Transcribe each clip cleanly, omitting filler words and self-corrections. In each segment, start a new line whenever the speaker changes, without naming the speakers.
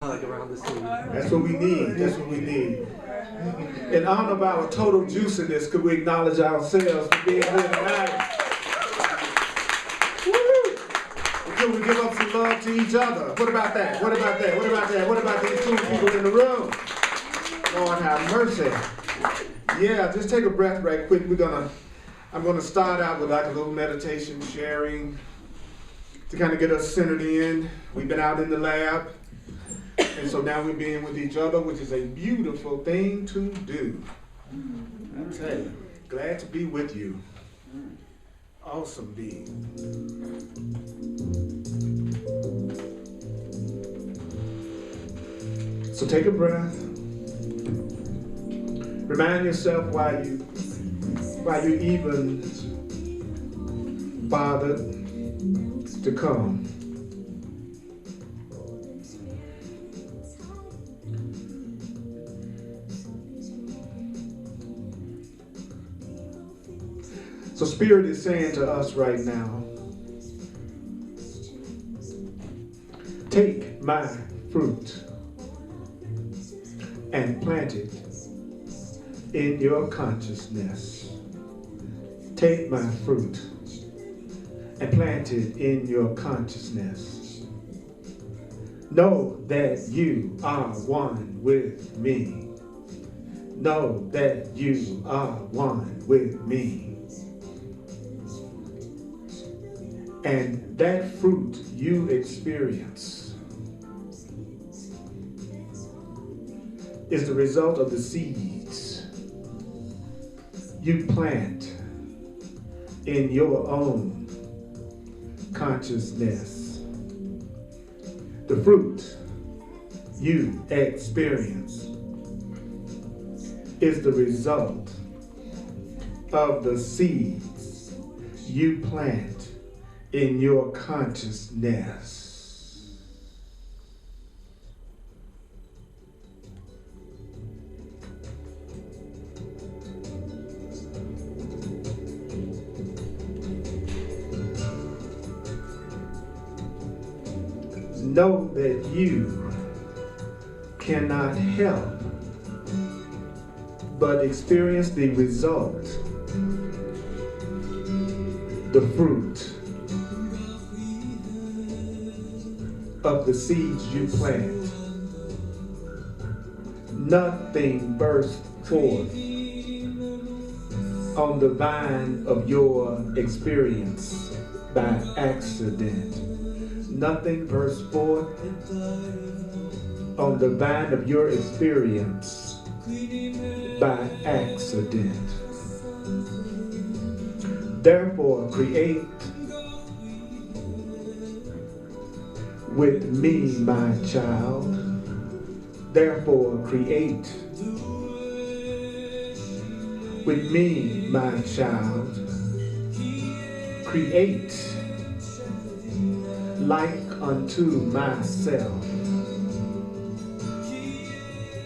Like around the city.
That's what we need. That's what we need. In honor of our total juiciness, could we acknowledge ourselves for being here tonight? Woo! Could we give up some love to each other? What about that? What about that? What about that? What about these two people in the room? Lord have mercy. Yeah, just take a breath right quick. I'm gonna start out with like a little meditation sharing to kind of get us centered in. We've been out in the lab. And so now we're being with each other, which is a beautiful thing to do. I tell you, glad to be with you. Awesome being. So take a breath. Remind yourself why you even bothered to come. So Spirit is saying to us right now, take my fruit and plant it in your consciousness. Take my fruit and plant it in your consciousness. Know that you are one with me. Know that you are one with me. And that fruit you experience is the result of the seeds you plant in your own consciousness. The fruit you experience is the result of the seeds you plant in your consciousness. Know that you cannot help but experience the result, the fruit of the seeds you plant. Nothing bursts forth on the vine of your experience by accident. Nothing bursts forth on the vine of your experience by accident. Therefore, create with me, my child. Therefore, create with me, my child. Create like unto myself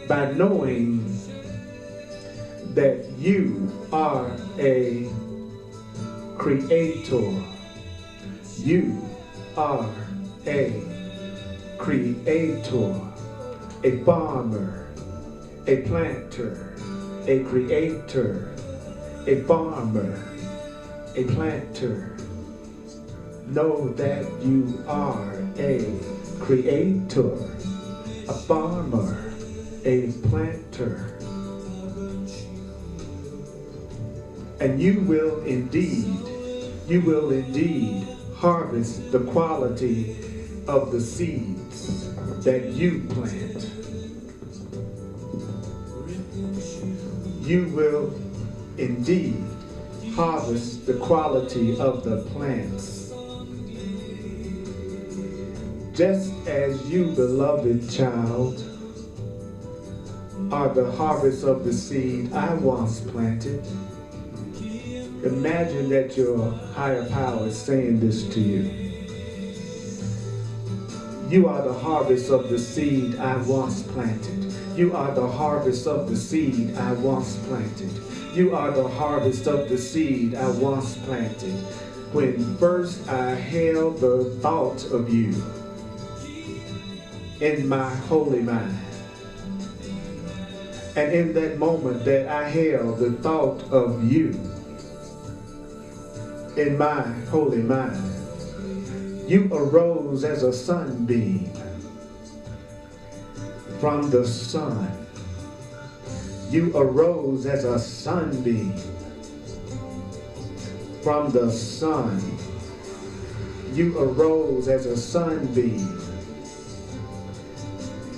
by knowing that you are a creator. You are a creator, a farmer, a planter, a creator, a farmer, a planter. Know that you are a creator, a farmer, a planter. And you will indeed harvest the quality of the seeds that you plant. You will indeed harvest the quality of the plants. Just as you, beloved child, are the harvest of the seed I once planted. Imagine that your higher power is saying this to you. You are the harvest of the seed I once planted. You are the harvest of the seed I once planted. You are the harvest of the seed I once planted. When first I held the thought of you in my holy mind. And in that moment that I held the thought of you in my holy mind, you arose as a sunbeam from the sun. You arose as a sunbeam from the sun. You arose as a sunbeam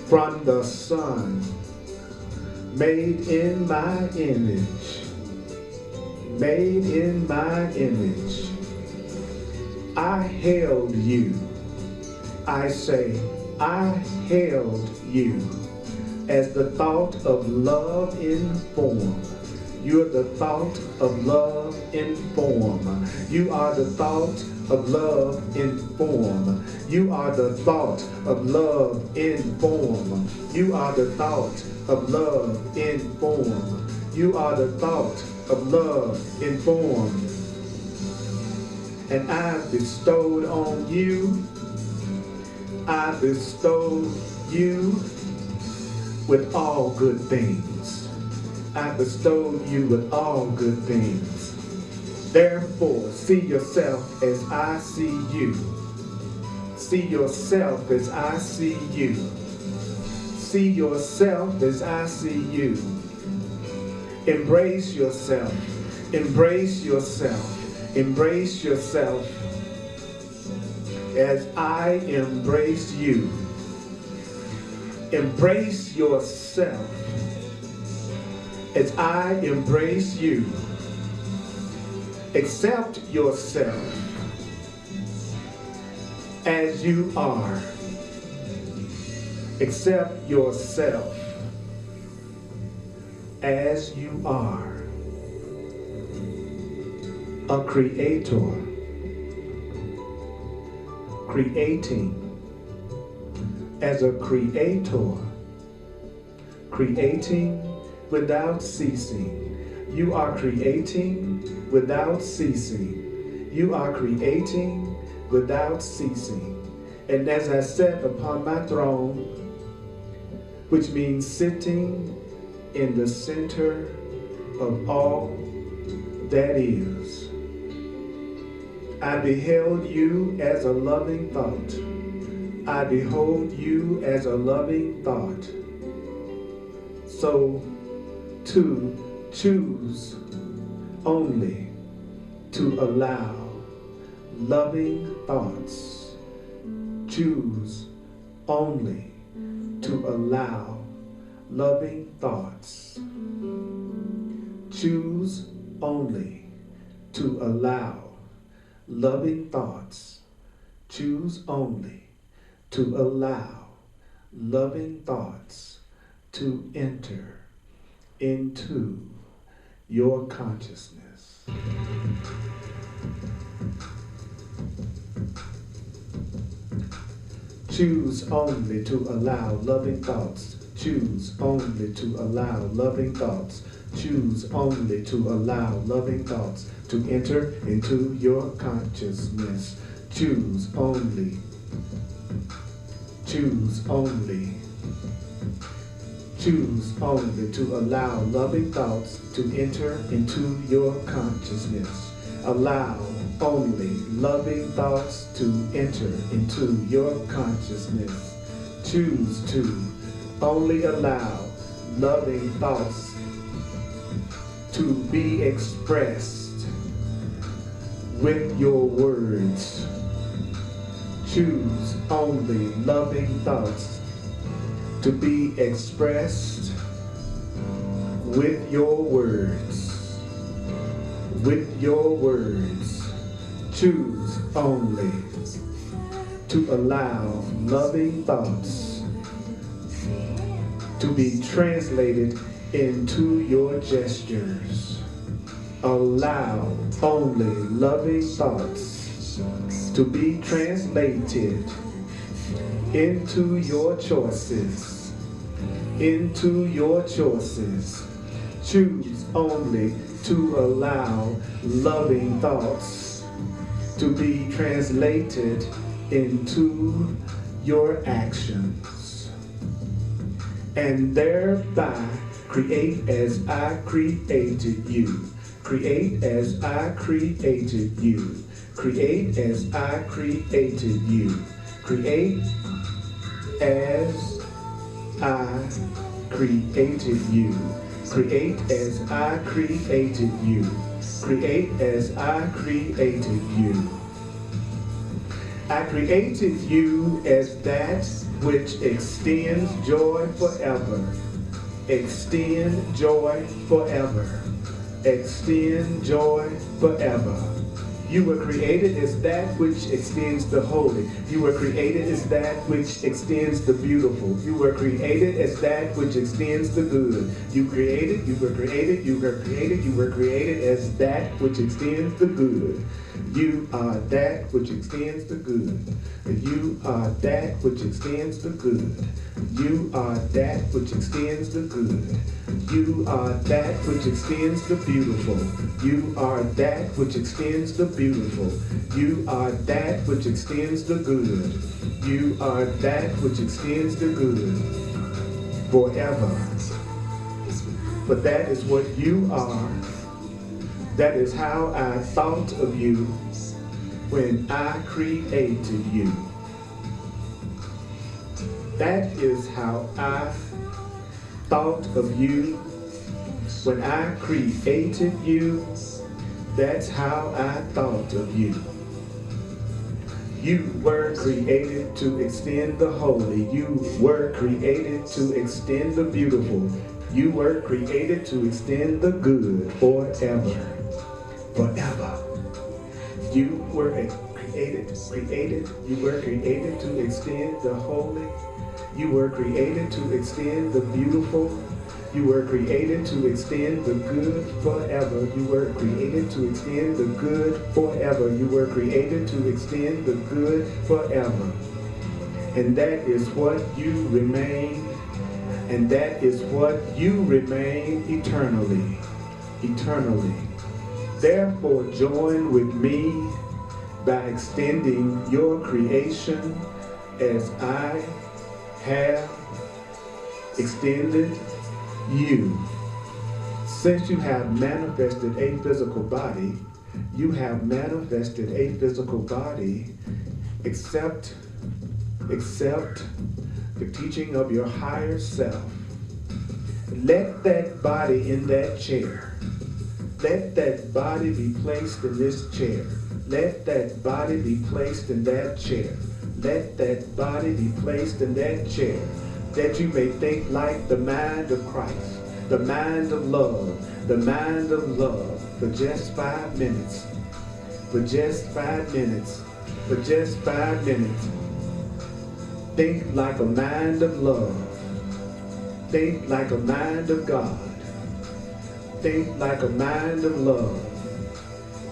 from the sun, made in my image, made in my image. I hailed you. I say, I hailed you as the thought of love in form. You're the thought of love in form. You are the thought of love in form. You are the thought of love in form. You are the thought of love in form. You are the thought of love in form. And I bestowed on you, I bestowed you with all good things. I bestowed you with all good things. Therefore, see yourself as I see you. See yourself as I see you. See yourself as I see you. Embrace yourself. Embrace yourself. Embrace yourself as I embrace you. Embrace yourself as I embrace you. Accept yourself as you are. Accept yourself as you are. A creator, creating as a creator, creating without ceasing. You are creating without ceasing. You are creating without ceasing. And as I sat upon my throne, which means sitting in the center of all that is, I beheld you as a loving thought. I behold you as a loving thought. So to choose only to allow loving thoughts. Choose only to allow loving thoughts. Choose only to allow loving thoughts. Choose only to allow loving thoughts to enter into your consciousness. Choose only to allow loving thoughts. Choose only to allow loving thoughts. Choose only to allow loving thoughts to enter into your consciousness. Choose only. Choose only. Choose only to allow loving thoughts to enter into your consciousness. Allow only loving thoughts to enter into your consciousness. Choose to only allow loving thoughts to be expressed with your words. Choose only loving thoughts to be expressed with your words. With your words. Choose only to allow loving thoughts to be translated into your gestures. Allow only loving thoughts to be translated into your choices. Into your choices. Choose only to allow loving thoughts to be translated into your actions. and thereby create as I created you. Create as I created you. Create as I created you. Create as I created you. Create as I created you. Create as I created you. I created you as that which extends joy forever. Extend joy forever. Extend joy forever. You were created as that which extends the holy. You were created as that which extends the beautiful. You were created as that which extends the good. You were created, you were created as that which extends the good. You are that which extends the good. You are that which extends the good. You are that which extends the good. You are that which extends the beautiful. You are that which extends the beautiful. You are that which extends the good. You are that which extends the good forever. But that is what you are. That is how I thought of you when I created you. That is how I thought of you when I created you. That's how I thought of you. You were created to extend the holy. You were created to extend the beautiful. You were created to extend the good forever. Forever. You were created, you were created to extend the holy. You were created to extend the beautiful. You were created to extend the good forever. You were created to extend the good forever. You were created to extend the good forever. And that is what you remain. And that is what you remain eternally. Eternally. Therefore, join with me by extending your creation as I have extended you. Since you have manifested a physical body, you have manifested a physical body, except the teaching of your higher self. Let that body in that chair. Let that body be placed in this chair. Let that body be placed in that chair. Let that body be placed in that chair, that you may think like the mind of Christ, the mind of love, the mind of love, for just 5 minutes, for just 5 minutes, for just 5 minutes. Think like a mind of love. Think like a mind of God. Think like a mind of love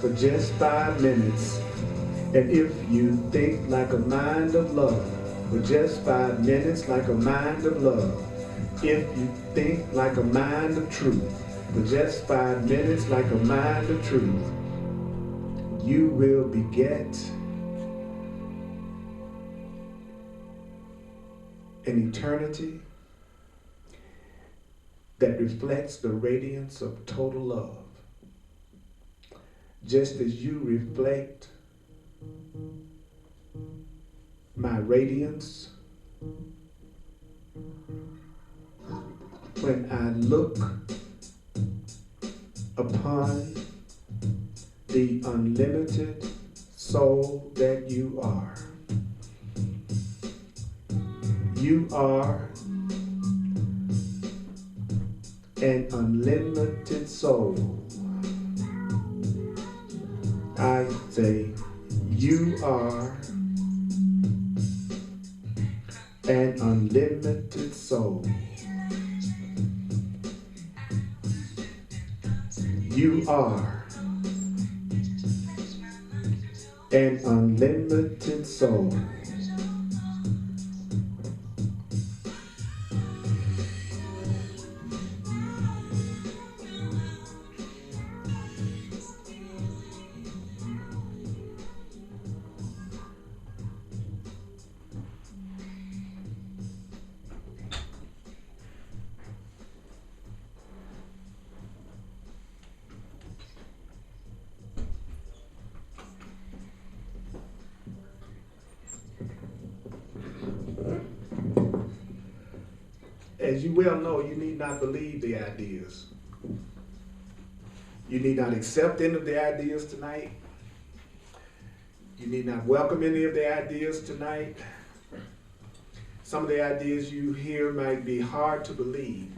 for just 5 minutes. And if you think like a mind of love for just 5 minutes, like a mind of love, if you think like a mind of truth for just 5 minutes, like a mind of truth, you will beget an eternity that reflects the radiance of total love, just as you reflect my radiance when I look upon the unlimited soul that you are. You are an unlimited soul. I say, you are an unlimited soul. You are an unlimited soul. As you well know, you need not believe the ideas. You need not accept any of the ideas tonight. You need not welcome any of the ideas tonight. Some of the ideas you hear might be hard to believe.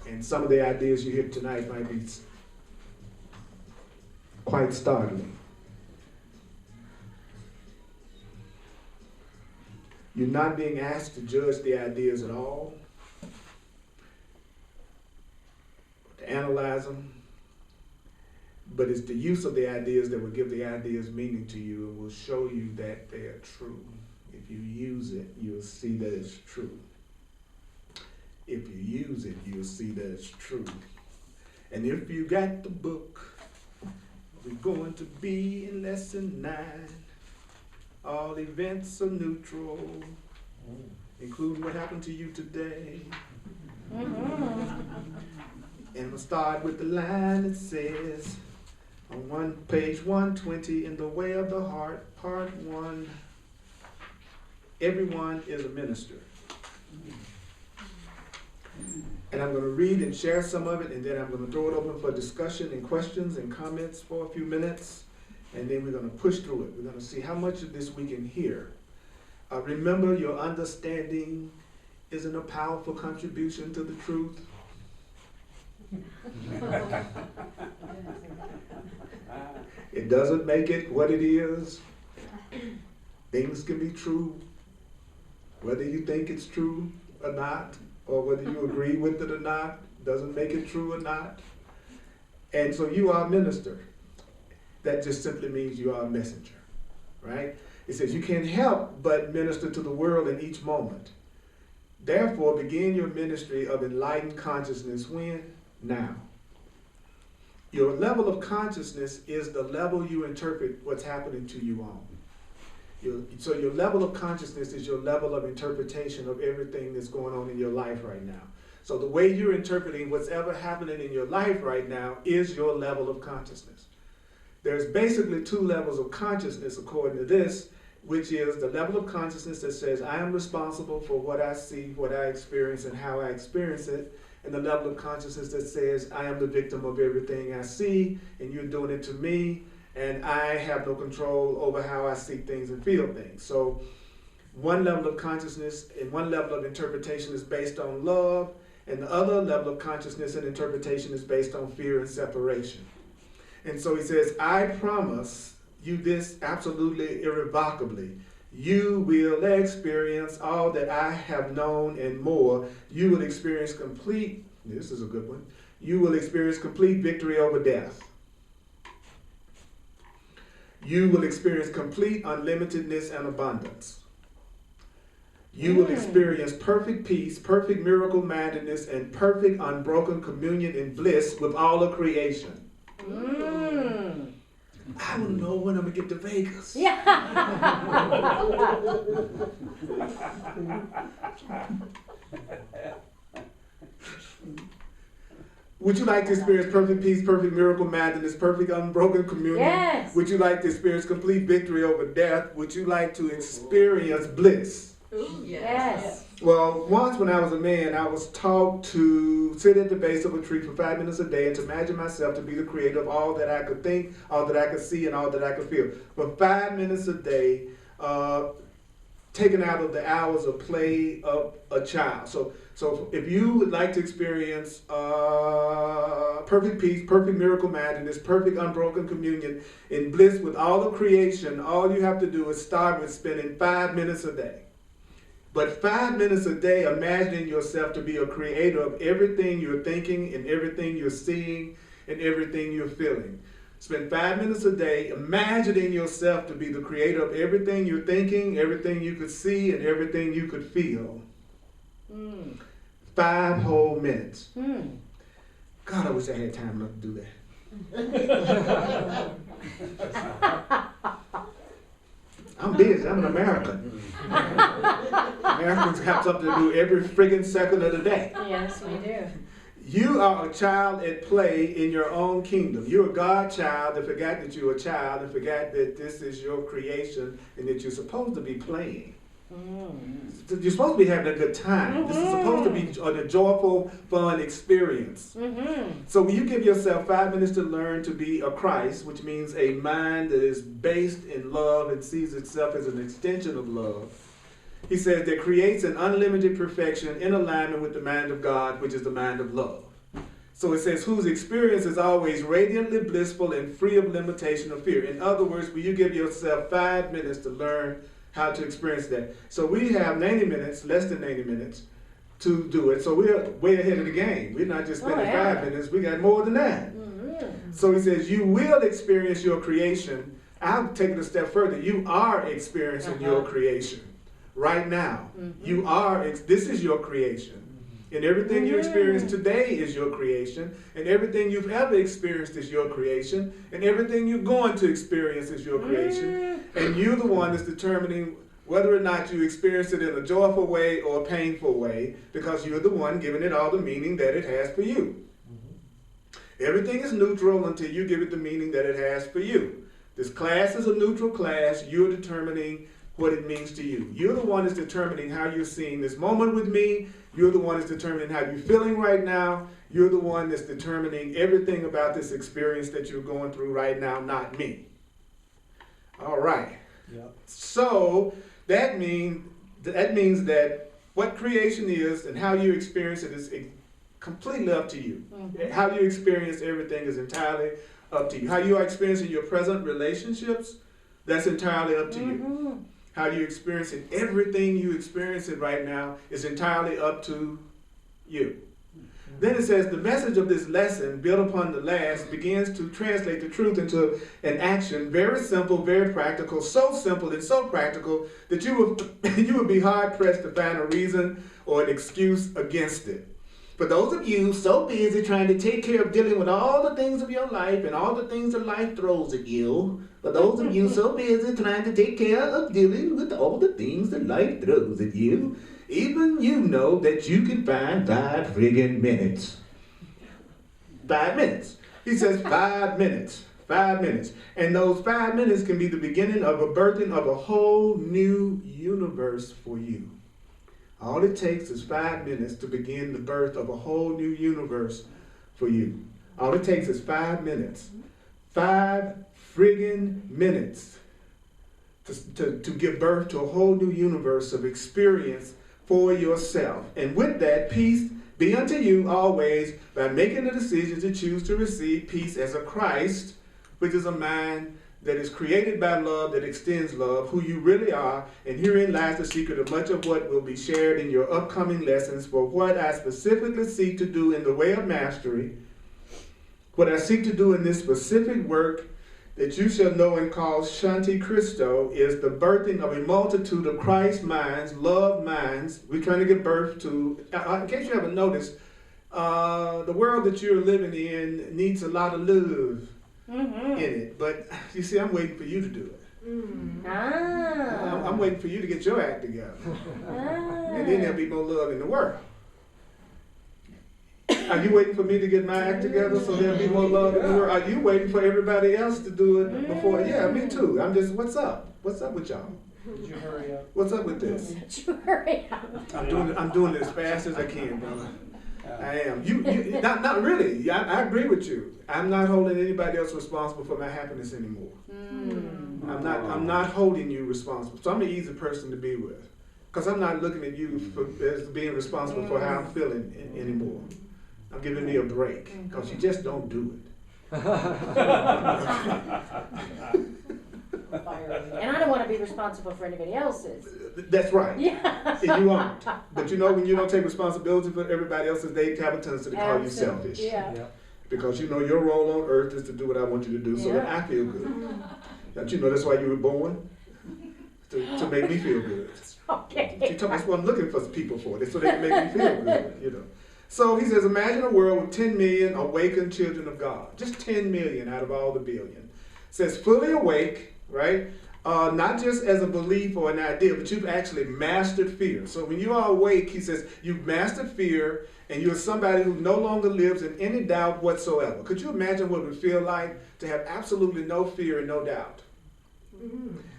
And some of the ideas you hear tonight might be quite startling. You're not being asked to judge the ideas at all, to analyze them, but it's the use of the ideas that will give the ideas meaning to you and will show you that they are true. If you use it, you'll see that it's true. If you use it, you'll see that it's true. And if you got the book, we're going to be in lesson 9. All events are neutral, including what happened to you today. And we'll start with the line that says, on page 120, in the way of the heart, part 1, everyone is a minister. And I'm going to read and share some of it, and then I'm going to throw it open for discussion and questions and comments for a few minutes, and then we're going to push through it. We're going to see how much of this we can hear. Remember, your understanding isn't a powerful contribution to the truth. It doesn't make it what it is. Things can be true, whether you think it's true or not, or whether you agree with it or not, doesn't make it true or not. And so you are a minister. That just simply means you are a messenger, right? It says you can't help but minister to the world in each moment. Therefore, begin your ministry of enlightened consciousness when? Now. Your level of consciousness is the level you interpret what's happening to you on. So your level of consciousness is your level of interpretation of everything that's going on in your life right now. So the way you're interpreting what's ever happening in your life right now is your level of consciousness. There's basically 2 levels of consciousness according to this, which is the level of consciousness that says I am responsible for what I see, what I experience, and how I experience it, and the level of consciousness that says I am the victim of everything I see, and you're doing it to me, and I have no control over how I see things and feel things. So one level of consciousness and one level of interpretation is based on love, and the other level of consciousness and interpretation is based on fear and separation. And so he says, I promise you this absolutely irrevocably. You will experience all that I have known and more. You will experience complete, this is a good one, you will experience complete victory over death. You will experience complete unlimitedness and abundance. You will experience perfect peace, perfect miracle mindedness, and perfect unbroken communion and bliss with all of creation. I don't know when I'm going to get to Vegas.
Yeah.
Would you like to experience perfect peace, perfect miracle mindedness, perfect unbroken communion?
Yes.
Would you like to experience complete victory over death? Would you like to experience bliss?
Ooh,
Yes.
Well, once when I was a man, I was taught to sit at the base of a tree for 5 minutes a day and to imagine myself to be the creator of all that I could think, all that I could see, and all that I could feel. For 5 minutes a day, taken out of the hours of play of a child. So if you would like to experience perfect peace, perfect miracle mindedness, perfect unbroken communion, in bliss with all of creation, all you have to do is start with spending 5 minutes a day. But 5 minutes a day, imagining yourself to be a creator of everything you're thinking and everything you're seeing and everything you're feeling. Spend 5 minutes a day imagining yourself to be the creator of everything you're thinking, everything you could see, and everything you could feel. 5 whole minutes. God, I wish I had time enough to do that. I'm busy. I'm an American. Americans have something to do every friggin' second of the day.
Yes, we do.
You are a child at play in your own kingdom. You're a God child that forgot that you're a child and forgot that this is your creation and that you're supposed to be playing. You're supposed to be having a good time. This is supposed to be a joyful, fun experience. So when you give yourself 5 minutes to learn to be a Christ, which means a mind that is based in love and sees itself as an extension of love, he says that creates an unlimited perfection in alignment with the mind of God, which is the mind of love. So it says, whose experience is always radiantly blissful and free of limitation or fear. In other words, when you give yourself 5 minutes to learn how to experience that. So we have 90 minutes, less than 90 minutes, to do it. So we're way ahead of the game. We're not just spending 5 minutes, we got more than that. So he says, you will experience your creation. I'll take it a step further. You are experiencing your creation right now. You are, this is your creation. And everything you experience today is your creation. And everything you've ever experienced is your creation. And everything you're going to experience is your creation. And you're the one that's determining whether or not you experience it in a joyful way or a painful way, because you're the one giving it all the meaning that it has for you. Everything is neutral until you give it the meaning that it has for you. This class is a neutral class. You're determining what it means to you. You're the one that's determining how you're seeing this moment with me. You're the one that's determining how you're feeling right now. You're the one that's determining everything about this experience that you're going through right now, not me. All right. Yep. So that means that what creation is and how you experience it is completely up to you. How you experience everything is entirely up to you. How you are experiencing your present relationships, that's entirely up to you. How you experience it, everything you experience it right now is entirely up to you. Then it says, the message of this lesson, built upon the last, begins to translate the truth into an action, very simple, very practical, so simple and so practical that you would be hard-pressed to find a reason or an excuse against it. For those of you so busy trying to take care of dealing with all the things of your life and all the things that life throws at you, for those of you so busy trying to take care of dealing with all the things that life throws at you, even you know that you can find 5 friggin' minutes. 5 minutes. He says 5 minutes. 5 minutes. And those 5 minutes can be the beginning of a birthing of a whole new universe for you. All it takes is 5 minutes to begin the birth of a whole new universe for you. All it takes is 5 minutes. 5 friggin' minutes to give birth to a whole new universe of experience for yourself. And with that, peace be unto you always by making the decision to choose to receive peace as a Christ, which is a mind that is created by love, that extends love, who you really are. And herein lies the secret of much of what will be shared in your upcoming lessons. For what I specifically seek to do in the way of mastery, what I seek to do in this specific work that you shall know and call Shanti Christo, is the birthing of a multitude of Christ minds, love minds. We're trying to give birth to, in case you haven't noticed, the world that you're living in needs a lot of love in it. But you see, I'm waiting for you to do it. I'm waiting for you to get your act together. And then there'll be more love in the world. Are you waiting for me to get my act together so there'll be more love in the world? Are you waiting for everybody else to do it before? Yeah, me too. I'm just, what's up? What's up with y'all?
Would you hurry up?
What's up with this?
Would you hurry up?
I'm doing it as fast as I can, brother. I am. You not really. I agree with you. I'm not holding anybody else responsible for my happiness anymore. I'm not holding you responsible. So I'm an easy person to be with, because I'm not looking at you as being responsible for how I'm feeling anymore. I'm giving me a break, because you just don't do it.
And I don't want to be responsible for anybody else's.
That's right.
Yeah.
And you aren't. But you know, when you don't take responsibility for everybody else's, they have a tendency to call you selfish.
Yeah.
Because you know your role on earth is to do what I want you to do, so that I feel good. Don't you know that's why you were born? To make me feel good.
Okay.
That's what I'm looking for people for, so they can make me feel good, you know. So he says, imagine a world with 10 million awakened children of God. Just 10 million out of all the billion. Says fully awake, right? Not just as a belief or an idea, but you've actually mastered fear. So when you are awake, he says, you've mastered fear, and you're somebody who no longer lives in any doubt whatsoever. Could you imagine what it would feel like to have absolutely no fear and no doubt?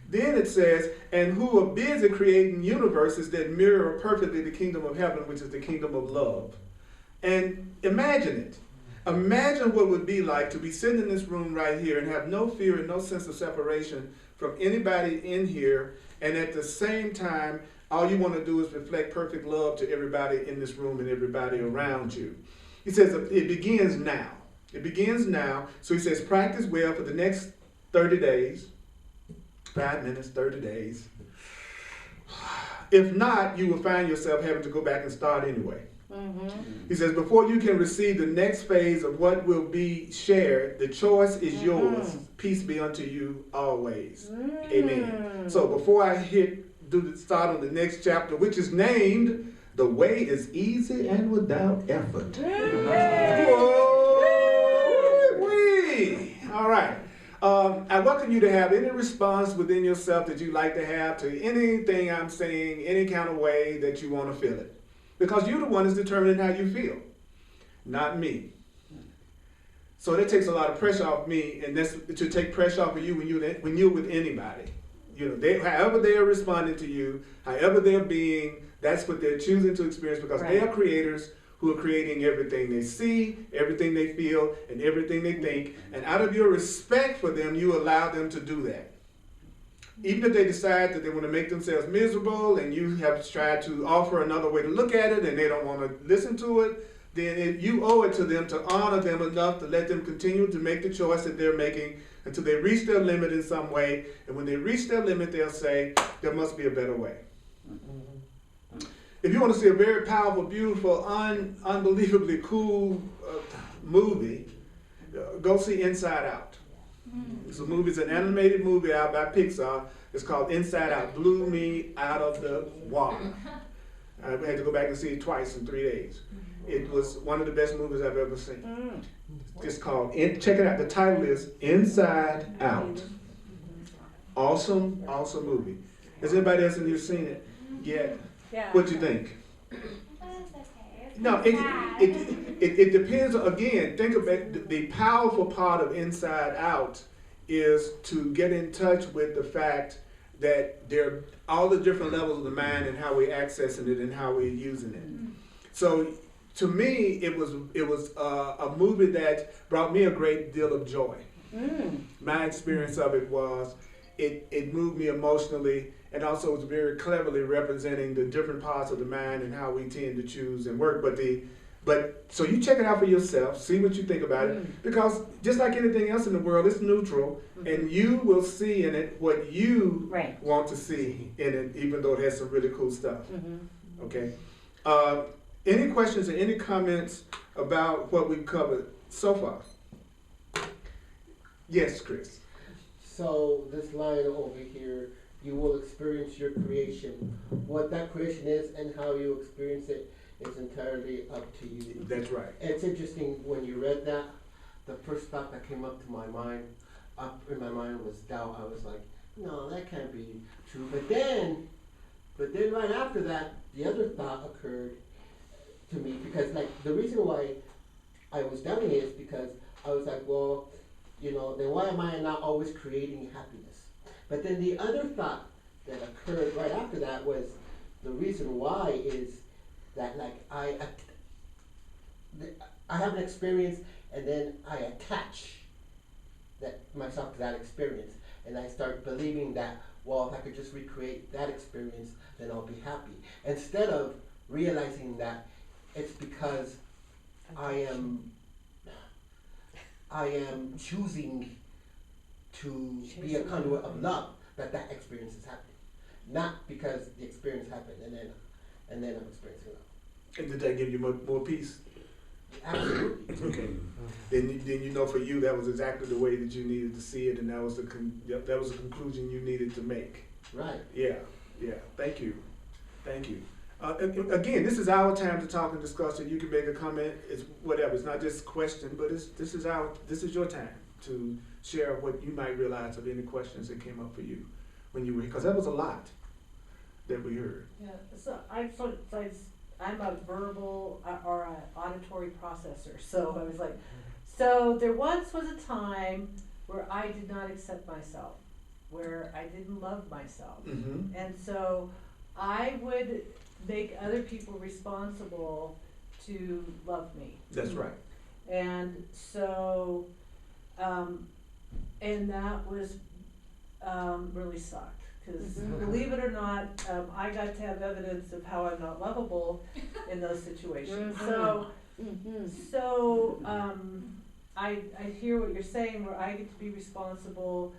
Then it says, and who are busy creating universes that mirror perfectly the kingdom of heaven, which is the kingdom of love. And imagine it. Imagine what it would be like to be sitting in this room right here and have no fear and no sense of separation from anybody in here, and at the same time, all you want to do is reflect perfect love to everybody in this room and everybody around you. He says it begins now. It begins now. So he says practice well for the next 30 days. 5 minutes, 30 days. If not, you will find yourself having to go back and start anyway. He says, before you can receive the next phase of what will be shared, the choice is yours. Peace be unto you always. Amen. So before I start on the next chapter, which is named, The Way is Easy and Without Effort. Woo-wee. All right. I welcome you to have any response within yourself that you'd like to have to anything I'm saying, any kind of way that you want to feel it. Because you're the one that's determining how you feel, not me. So that takes a lot of pressure off me, and that's to take pressure off of you when you're with anybody. You know, however they are responding to you, however they're being, that's what they're choosing to experience, because they are creators who are creating everything they see, everything they feel, and everything they think. And out of your respect for them, you allow them to do that. Even if they decide that they want to make themselves miserable and you have tried to offer another way to look at it and they don't want to listen to it, then you owe it to them to honor them enough to let them continue to make the choice that they're making until they reach their limit in some way. And when they reach their limit, they'll say, there must be a better way. If you want to see a very powerful, beautiful, unbelievably cool movie, go see Inside Out. It's a movie, it's an animated movie out by Pixar. It's called Inside Out. Blew me out of the water. I had to go back and see it twice in 3 days. It was one of the best movies I've ever seen. It's called, check it out, the title is Inside Out. Awesome, awesome movie. Has anybody else in here seen it yet?
Yeah.
What do you think? No, it depends. Again, think about the powerful part of Inside Out is to get in touch with the fact that there are all the different levels of the mind and how we're accessing it and how we're using it. So to me, it was a movie that brought me a great deal of joy. My experience of it was it moved me emotionally, and also was very cleverly representing the different parts of the mind and how we tend to choose and work. But so you check it out for yourself, see what you think about it, because just like anything else in the world, it's neutral, and you will see in it what you want to see in it, even though it has some really cool stuff. Okay. Any questions or any comments about what we've covered so far? Yes, Chris.
So this line over here, you will experience your creation. What that creation is and how you experience it is entirely up to you.
That's right.
It's interesting, when you read that, the first thought that came up in my mind was doubt. I was like, no, that can't be true. But then right after that, the other thought occurred to me, because like the reason why I was doubting it is because I was like, well, you know, then why am I not always creating happiness? But then the other thought that occurred right after that was, the reason why is that like I have an experience, and then I attach myself to that experience, and I start believing that, well, if I could just recreate that experience, then I'll be happy. Instead of realizing that it's because I am choosing to be a conduit of love that experience is happening, not because the experience happened and then I'm experiencing love.
And did that give you more peace?
Absolutely.
Okay. Then you know, for you, that was exactly the way that you needed to see it, and that was the conclusion you needed to make.
Right.
Yeah. Thank you. Again, this is our time to talk and discuss it. You can make a comment. It's whatever. It's not just a question, but this is your time to share what you might realize of any questions that came up for you when you were, because that was a lot that we heard.
Yeah. So I'm a verbal or an auditory processor. So I was like, so there once was a time where I did not accept myself. where I didn't love myself.
Mm-hmm.
And so I would make other people responsible to love me.
That's right.
And so, and that was, really sucked. Because believe it or not, I got to have evidence of how I'm not lovable in those situations. So, I hear what you're saying, where I get to be responsible,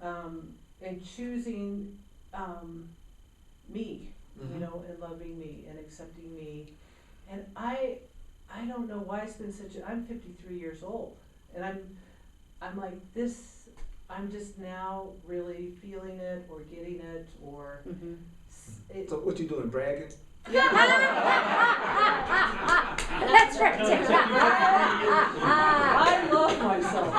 in choosing, me, you know, and loving me and accepting me. And I don't know why it's been I'm 53 years old, and I'm like this, I'm just now really feeling it or getting it or.
So what you doing, bragging?
Yeah.
That's right.
I love myself.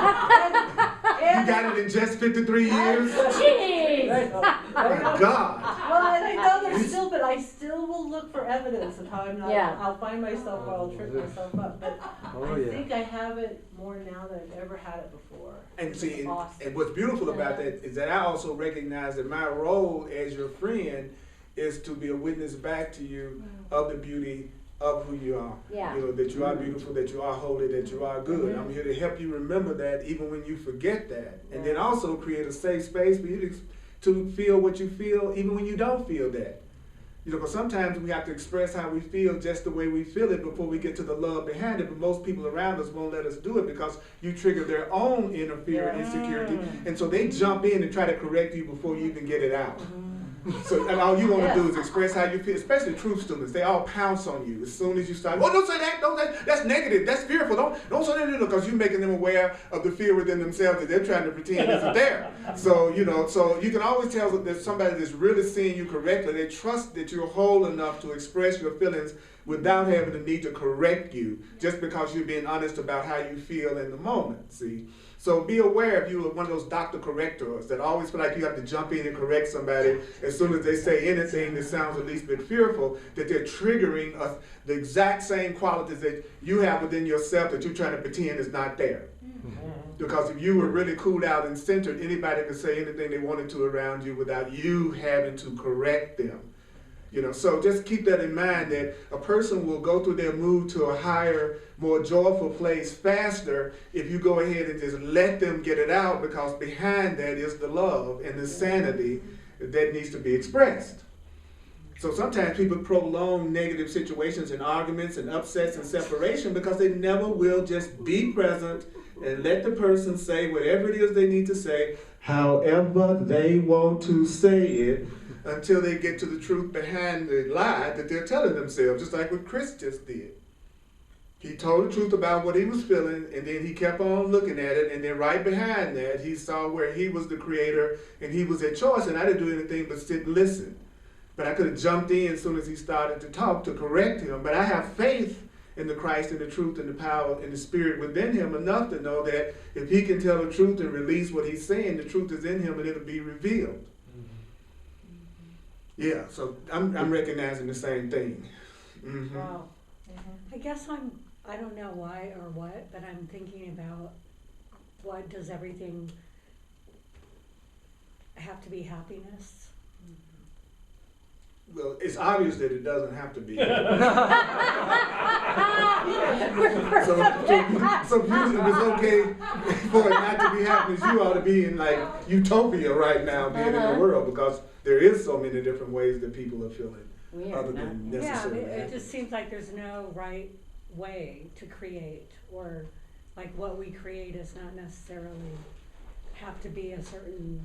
You got it in just 53 years?
Jeez.
My God.
Well, and I know there's still, but I still will look for evidence of how I'm not.
Yeah.
I'll find myself or I'll trip myself up. But I think I have it more now than I've ever had it before.
And see,
It's awesome.
and what's beautiful about that is that I also recognize that my role as your friend is to be a witness back to you of the beauty of who you are.
Yeah.
You know, that you are beautiful, that you are holy, that you are good. I'm here to help you remember that even when you forget that. And then also create a safe space for you to feel what you feel even when you don't feel that. You know, because sometimes we have to express how we feel just the way we feel it before we get to the love behind it. But most people around us won't let us do it because you trigger their own inner fear and insecurity. And so they jump in and try to correct you before you even get it out. So and all you want to do is express how you feel, especially truth students. They all pounce on you as soon as you start. Oh, don't say that. Don't say that. That's negative. That's fearful. Don't say that because you're making them aware of the fear within themselves that they're trying to pretend isn't there. So you know, so you can always tell that there's somebody that's really seeing you correctly. They trust that you're whole enough to express your feelings without having the need to correct you, just because you're being honest about how you feel in the moment. See. So be aware if you are one of those doctor correctors that always feel like you have to jump in and correct somebody as soon as they say anything that sounds at least a bit fearful, that they're triggering the exact same qualities that you have within yourself that you're trying to pretend is not there. Because if you were really cooled out and centered, anybody could say anything they wanted to around you without you having to correct them. You know, so just keep that in mind that a person will go through their move to a higher, more joyful place faster if you go ahead and just let them get it out, because behind that is the love and the sanity that needs to be expressed. So sometimes people prolong negative situations and arguments and upsets and separation because they never will just be present and let the person say whatever it is they need to say, however they want to say it, until they get to the truth behind the lie that they're telling themselves, just like what Chris just did. He told the truth about what he was feeling, and then he kept on looking at it, and then right behind that, he saw where he was the creator, and he was at choice, and I didn't do anything but sit and listen. But I could have jumped in as soon as he started to talk to correct him. But I have faith in the Christ and the truth and the power and the spirit within him enough to know that if he can tell the truth and release what he's saying, the truth is in him and it'll be revealed. Yeah, so I'm recognizing the same thing. Mm-hmm.
Wow.
I guess I don't know why or what, but I'm thinking about, what does everything have to be happiness?
Well, it's obvious that it doesn't have to be. So if it's okay for it not to be happiness, you ought to be in like utopia right now, being in the world, because there is so many different ways that people are feeling other than necessarily
it just seems like there's no right way to create, or like what we create is not necessarily have to be a certain.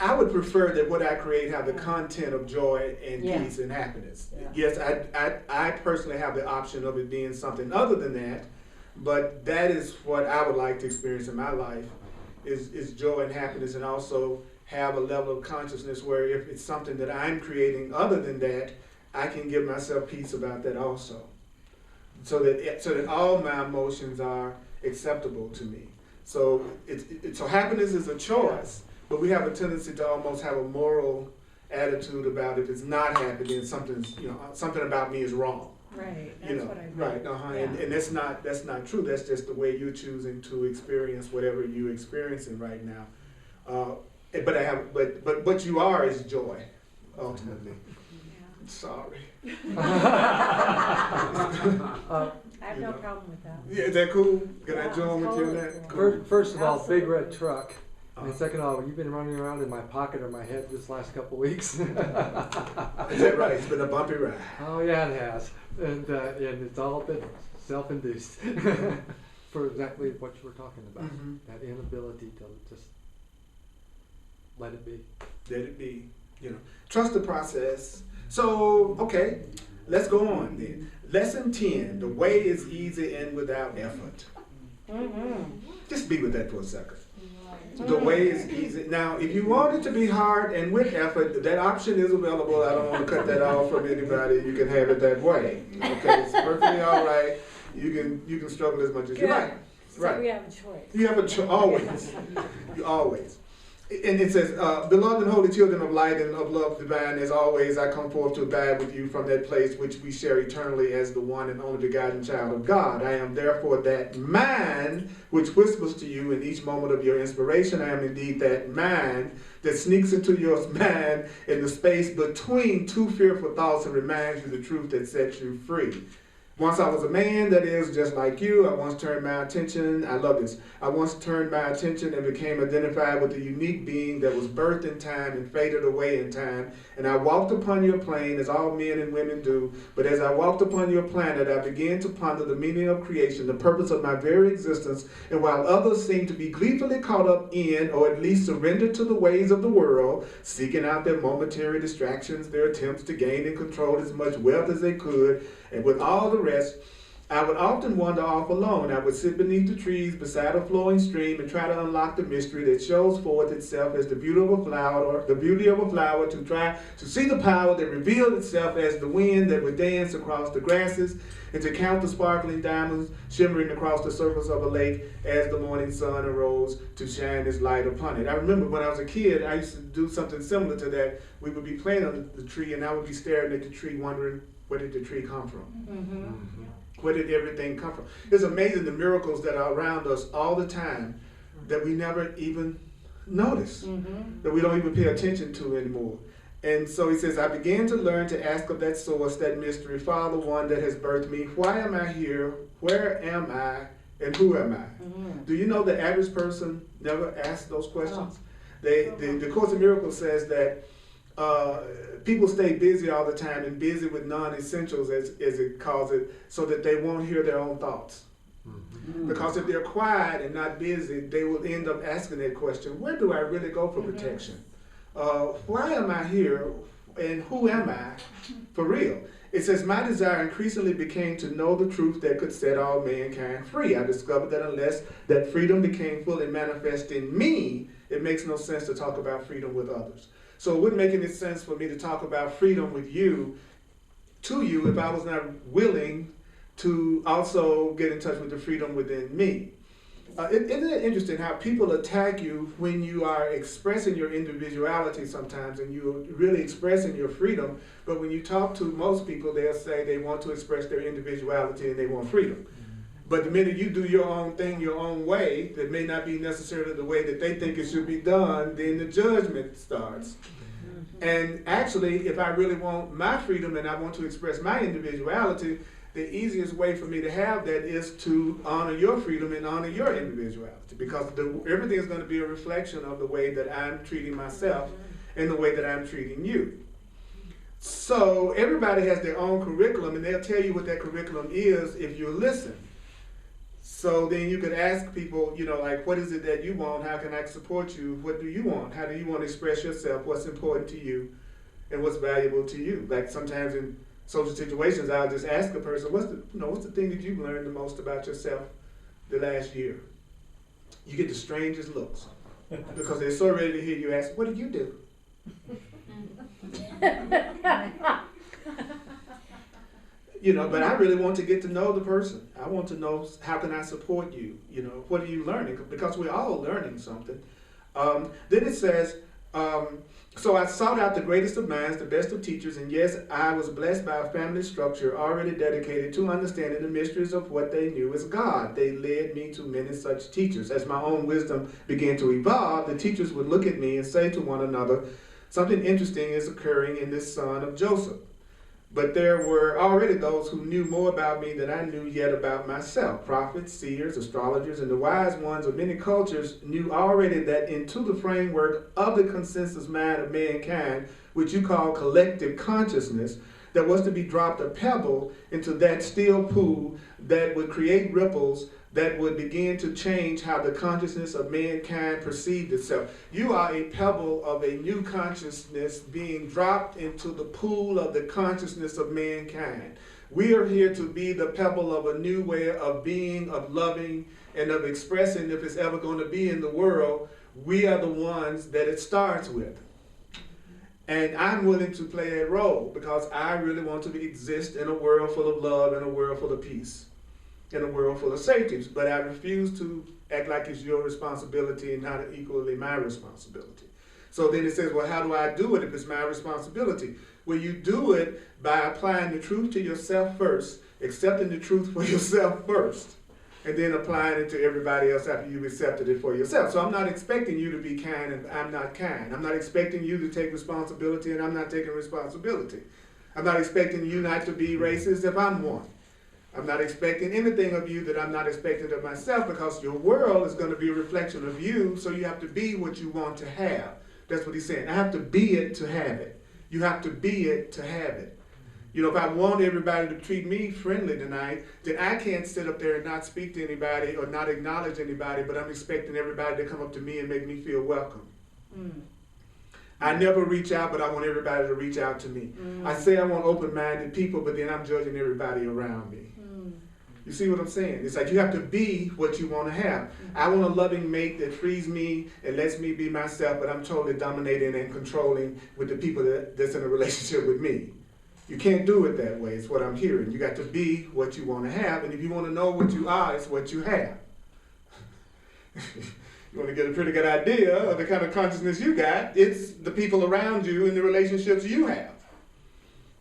I would prefer that what I create have the content of joy and peace and happiness. Yes, I personally have the option of it being something other than that, but that is what I would like to experience in my life, is joy and happiness, and also have a level of consciousness where if it's something that I'm creating other than that, I can give myself peace about that also. So that all my emotions are acceptable to me. So so happiness is a choice. But we have a tendency to almost have a moral attitude about if it's not happening, something about me is wrong.
Right. That's what I mean.
Right. And that's not true. That's just the way you're choosing to experience whatever you're experiencing right now. But what you are is joy, ultimately.
Yeah.
Sorry.
I have no problem with that.
Yeah, is that cool? Can I
Yeah,
join with you on
totally
that?
cool.
First of all, big red
Absolutely.
truck. And second of all, you've been running around in my pocket or my head this last couple weeks.
Is that right? It's been a bumpy ride.
Oh yeah, it has, and it's all been self-induced for exactly what you were talking about.
Mm-hmm.
That inability to just let it be.
Let it be. Trust the process. So, okay, let's go on then. Lesson 10, the way is easy and without effort. Just be with that for a second. The way is easy. Now, if you want it to be hard and with effort, that option is available. I don't want to cut that off from anybody. You can have it that way. Okay, it's perfectly all right. You can struggle as much as you like.
So
Right.
we have a choice.
You have a choice, always. You always. And it says, beloved and holy children of light and of love divine, as always, I come forth to abide with you from that place which we share eternally as the one and only begotten child of God. I am therefore that mind which whispers to you in each moment of your inspiration. I am indeed that mind that sneaks into your mind in the space between two fearful thoughts and reminds you the truth that sets you free. Once I was a man, that is, just like you, I once turned my attention, I love this, I once turned my attention and became identified with the unique being that was birthed in time and faded away in time. And I walked upon your plane as all men and women do. But as I walked upon your planet, I began to ponder the meaning of creation, the purpose of my very existence. And while others seem to be gleefully caught up in, or at least surrendered to the ways of the world, seeking out their momentary distractions, their attempts to gain and control as much wealth as they could, and with all the rest, I would often wander off alone. I would sit beneath the trees beside a flowing stream and try to unlock the mystery that shows forth itself as the beauty of a flower, or the beauty of a flower, to try to see the power that revealed itself as the wind that would dance across the grasses, and to count the sparkling diamonds shimmering across the surface of a lake as the morning sun arose to shine its light upon it. I remember when I was a kid, I used to do something similar to that. We would be playing on the tree, and I would be staring at the tree wondering, where did the tree come from?
Mm-hmm.
Where did everything come from? It's amazing the miracles that are around us all the time that we never even notice, that we don't even pay attention to anymore. And so he says, I began to learn to ask of that source, that mystery, Father, one that has birthed me, why am I here? Where am I? And who am I? Do you know the average person never asks those questions? The Course in Miracles says that people stay busy all the time and busy with non-essentials, as it calls it, so that they won't hear their own thoughts. Because if they're quiet and not busy, they will end up asking that question, where do I really go for protection? Why am I here and who am I for real? It says, my desire increasingly became to know the truth that could set all mankind free. I discovered that unless that freedom became fully manifest in me, it makes no sense to talk about freedom with others. So it wouldn't make any sense for me to talk about freedom with you, to you, if I was not willing to also get in touch with the freedom within me. Isn't it interesting how people attack you when you are expressing your individuality sometimes and you're really expressing your freedom, but when you talk to most people, they'll say they want to express their individuality and they want freedom. But the minute you do your own thing your own way, that may not be necessarily the way that they think it should be done, then the judgment starts. And actually, if I really want my freedom and I want to express my individuality, the easiest way for me to have that is to honor your freedom and honor your individuality, because everything is going to be a reflection of the way that I'm treating myself and the way that I'm treating you. So everybody has their own curriculum, and they'll tell you what that curriculum is if you listen. So then you could ask people, like, what is it that you want? How can I support you? What do you want? How do you want to express yourself? What's important to you? And what's valuable to you? Like sometimes in social situations, I'll just ask a person, what's the thing that you've learned the most about yourself the last year? You get the strangest looks because they're so ready to hear you ask, what did you do? But I really want to get to know the person. I want to know, how can I support you? What are you learning? Because we're all learning something. Then it says, So I sought out the greatest of minds, the best of teachers, and yes, I was blessed by a family structure already dedicated to understanding the mysteries of what they knew as God. They led me to many such teachers. As my own wisdom began to evolve, the teachers would look at me and say to one another, something interesting is occurring in this son of Joseph. But there were already those who knew more about me than I knew yet about myself. Prophets, seers, astrologers, and the wise ones of many cultures knew already that into the framework of the consensus mind of mankind, which you call collective consciousness, there was to be dropped a pebble into that still pool that would create ripples that would begin to change how the consciousness of mankind perceived itself. You are a pebble of a new consciousness being dropped into the pool of the consciousness of mankind. We are here to be the pebble of a new way of being, of loving, and of expressing, if it's ever going to be in the world. We are the ones that it starts with. And I'm willing to play that role because I really want to exist in a world full of love and a world full of peace. In a world full of safeties, but I refuse to act like it's your responsibility and not equally my responsibility. So then it says, well, how do I do it if it's my responsibility? Well, you do it by applying the truth to yourself first, accepting the truth for yourself first, and then applying it to everybody else after you've accepted it for yourself. So I'm not expecting you to be kind and I'm not kind. I'm not expecting you to take responsibility and I'm not taking responsibility. I'm not expecting you not to be racist if I'm one. I'm not expecting anything of you that I'm not expecting of myself, because your world is going to be a reflection of you, so you have to be what you want to have. That's what he's saying. I have to be it to have it. You have to be it to have it. You know, if I want everybody to treat me friendly tonight, then I can't sit up there and not speak to anybody or not acknowledge anybody, but I'm expecting everybody to come up to me and make me feel welcome. Mm. I never reach out, but I want everybody to reach out to me. Mm. I say I want open-minded people, but then I'm judging everybody around me. You see what I'm saying? It's like you have to be what you want to have. Mm-hmm. I want a loving mate that frees me and lets me be myself, but I'm totally dominating and controlling with the people that's in a relationship with me. You can't do it that way. It's what I'm hearing. You got to be what you want to have, and if you want to know what you are, it's what you have. You want to get a pretty good idea of the kind of consciousness you got, it's the people around you and the relationships you have.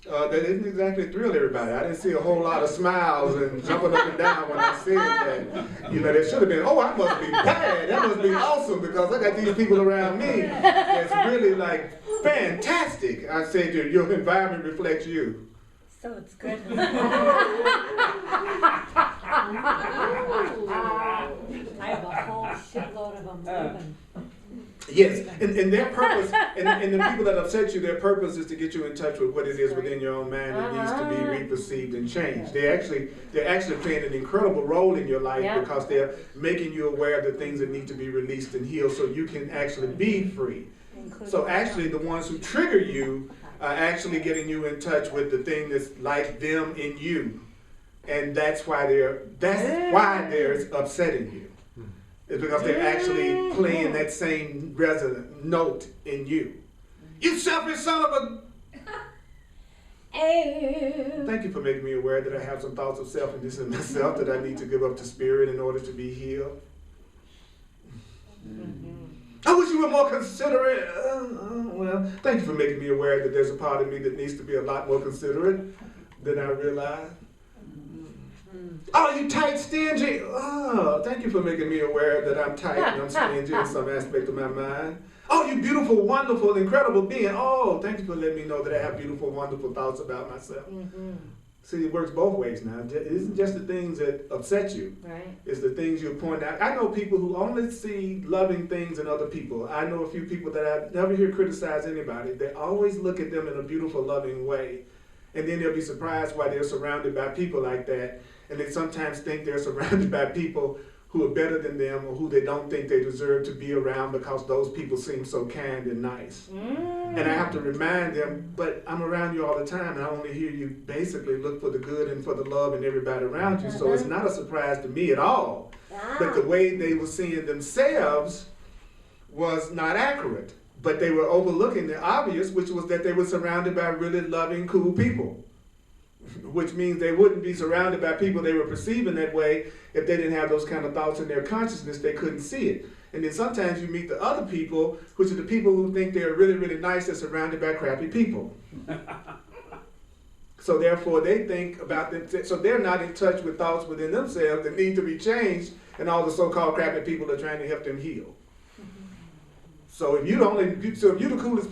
That didn't exactly thrill everybody. I didn't see a whole lot of smiles and jumping up and down when I said that. You know, there should have been, oh, I must be bad. That must be awesome because I got these people around me that's really like fantastic. I said, your environment reflects you.
So it's good. I have a whole shitload of them living.
Yes, and their purpose, and the people that upset you, their purpose is to get you in touch with what it is within your own mind that needs to be reperceived and changed. They're actually playing an incredible role in your life because they're making you aware of the things that need to be released and healed so you can actually be free. So actually the ones who trigger you are actually getting you in touch with the thing that's like them in you. And that's why they're upsetting you. It's because they're actually playing that same resonant note in you. You selfish son of a... Thank you for making me aware that I have some thoughts of selfishness in myself that I need to give up to spirit in order to be healed. I wish you were more considerate. Well, thank you for making me aware that there's a part of me that needs to be a lot more considerate than I realized. Oh, you tight, stingy. Oh, thank you for making me aware that I'm tight and I'm stingy in some aspect of my mind. Oh, you beautiful, wonderful, incredible being. Oh, thank you for letting me know that I have beautiful, wonderful thoughts about myself. Mm-hmm. See, it works both ways now. It isn't just the things that upset you. Right. It's the things you point out. I know people who only see loving things in other people. I know a few people that I never hear criticize anybody. They always look at them in a beautiful, loving way. And then they'll be surprised why they're surrounded by people like that. And they sometimes think they're surrounded by people who are better than them or who they don't think they deserve to be around because those people seem so kind and nice. And I have to remind them, but I'm around you all the time and I only hear you basically look for the good and for the love in everybody around you. So it's not a surprise to me at all that the way they were seeing themselves was not accurate. But they were overlooking the obvious, which was that they were surrounded by really loving, cool people. Which means they wouldn't be surrounded by people they were perceiving that way if they didn't have those kind of thoughts in their consciousness. They couldn't see it. And then sometimes you meet the other people, which are the people who think they're really, really nice and surrounded by crappy people. So therefore they think about them, so they're not in touch with thoughts within themselves that need to be changed, and all the so-called crappy people are trying to help them heal. So if you're the coolest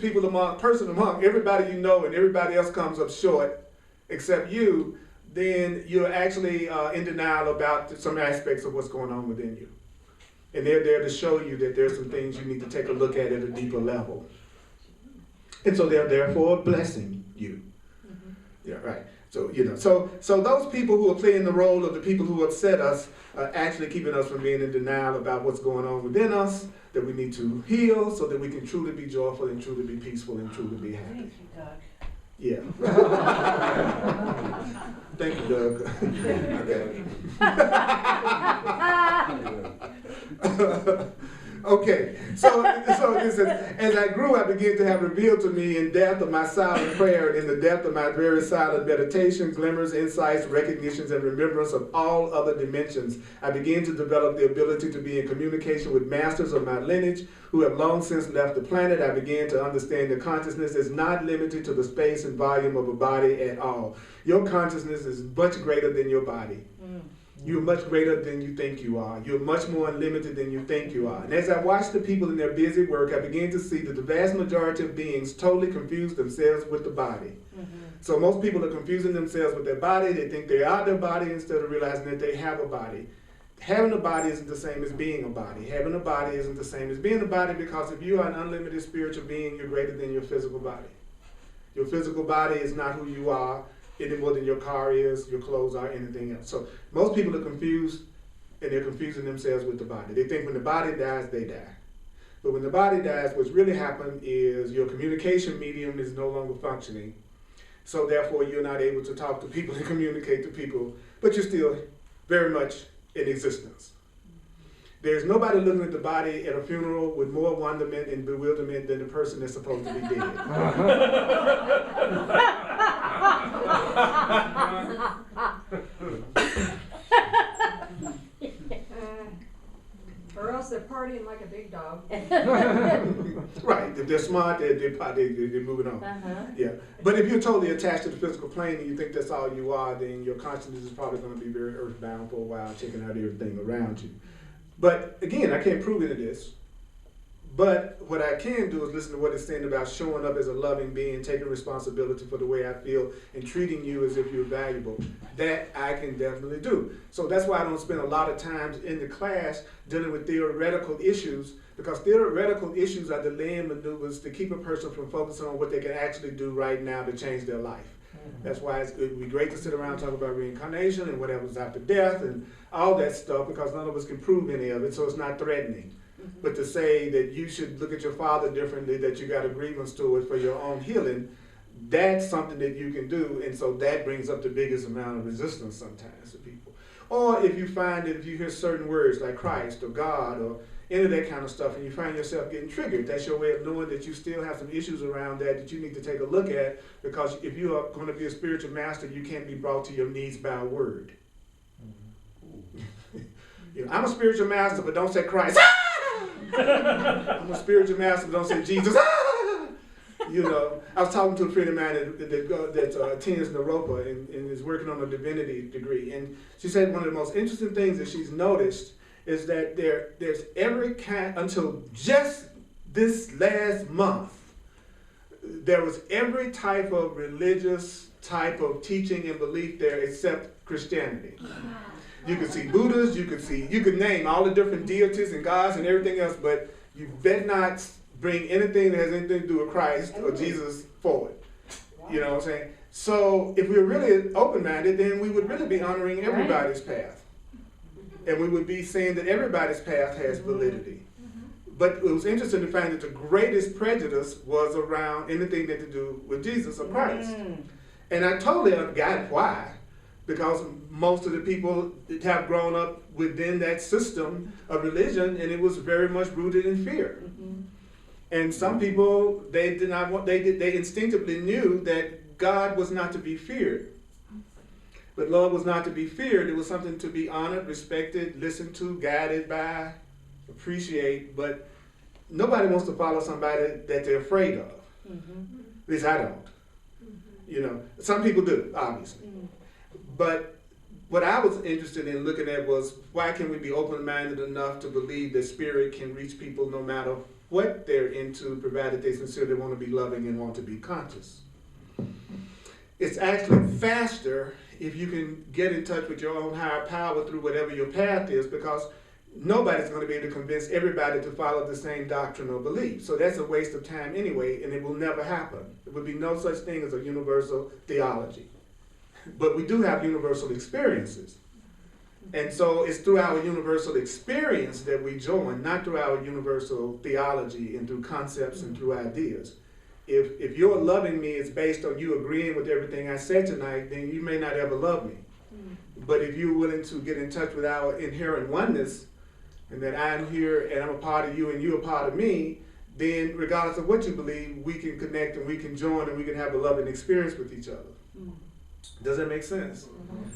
person among everybody you know, and everybody else comes up short except you, then you're actually in denial about some aspects of what's going on within you. And they're there to show you that there's some things you need to take a look at a deeper level. And so they're therefore blessing you. Yeah, right. So, so those people who are playing the role of the people who upset us are actually keeping us from being in denial about what's going on within us, that we need to heal so that we can truly be joyful and truly be peaceful and truly be happy.
Thank you, Doug.
Yeah. Thank you, Doug. Okay, so this is, as I grew, I began to have revealed to me in depth of my silent prayer and in the depth of my very silent meditation, glimmers, insights, recognitions, and remembrance of all other dimensions. I began to develop the ability to be in communication with masters of my lineage who have long since left the planet. I began to understand that consciousness is not limited to the space and volume of a body at all. Your consciousness is much greater than your body. You're much greater than you think you are. You're much more unlimited than you think you are. And as I watched the people in their busy work, I began to see that the vast majority of beings totally confuse themselves with the body. So most people are confusing themselves with their body. They think they are their body instead of realizing that they have a body. Having a body isn't the same as being a body. Having a body isn't the same as being a body, because if you are an unlimited spiritual being, you're greater than your physical body. Your physical body is not who you are any more than your car is, your clothes are, anything else. So most people are confused, and they're confusing themselves with the body. They think when the body dies, they die. But when the body dies, what's really happened is your communication medium is no longer functioning. So therefore, you're not able to talk to people and communicate to people, but you're still very much in existence. There's nobody looking at the body at a funeral with more wonderment and bewilderment than the person that's supposed to be dead.
Or else they're partying like a big dog.
Right, if they're smart, they're moving on. Yeah, but if you're totally attached to the physical plane and you think that's all you are, then your consciousness is probably going to be very earthbound for a while, checking out everything around you. But again, I can't prove any of this. But what I can do is listen to what it's saying about showing up as a loving being, taking responsibility for the way I feel, and treating you as if you're valuable. That I can definitely do. So that's why I don't spend a lot of time in the class dealing with theoretical issues, because theoretical issues are delaying maneuvers to keep a person from focusing on what they can actually do right now to change their life. That's why it would be great to sit around and talk about reincarnation and what happens after death and all that stuff, because none of us can prove any of it, so it's not threatening. But to say that you should look at your father differently, that you got a grievance to it for your own healing, that's something that you can do, and so that brings up the biggest amount of resistance sometimes to people. Or if you find that if you hear certain words like Christ or God or any of that kind of stuff, and you find yourself getting triggered, that's your way of knowing that you still have some issues around that you need to take a look at, because if you are going to be a spiritual master, you can't be brought to your knees by a word. I'm a spiritual master, but don't say Christ. I'm a spiritual master, but don't say Jesus. I was talking to a friend of mine that attends Naropa and is working on a divinity degree, and she said one of the most interesting things that she's noticed is that there's every kind, until just this last month, there was every type of religious type of teaching and belief there except Christianity. You could see Buddhas, you could name all the different deities and gods and everything else, but you better not bring anything that has anything to do with Christ or Jesus forward. You know what I'm saying? So if we were really open-minded, then we would really be honoring everybody's path. And we would be saying that everybody's path has validity. But it was interesting to find that the greatest prejudice was around anything that had to do with Jesus or Christ. And I totally got why. Because most of the people have grown up within that system of religion, and it was very much rooted in fear. And some people, they instinctively knew that God was not to be feared. But love was not to be feared. It was something to be honored, respected, listened to, guided by, appreciate, but nobody wants to follow somebody that they're afraid of.
Mhm.
At least I don't. You know, some people do, obviously.
Mhm.
But what I was interested in looking at was, why can we be open-minded enough to believe that spirit can reach people no matter what they're into, provided they sincerely want to be loving and want to be conscious? It's actually faster if you can get in touch with your own higher power through whatever your path is, because nobody's going to be able to convince everybody to follow the same doctrine or belief. So that's a waste of time anyway, and it will never happen. There would be no such thing as a universal theology. But we do have universal experiences. And so it's through our universal experience that we join, not through our universal theology and through concepts and through ideas. If your loving me is based on you agreeing with everything I said tonight, then you may not ever love me. But if you're willing to get in touch with our inherent oneness, and that I'm here and I'm a part of you and you're a part of me, then regardless of what you believe, we can connect and we can join and we can have a loving experience with each other. Does that make sense?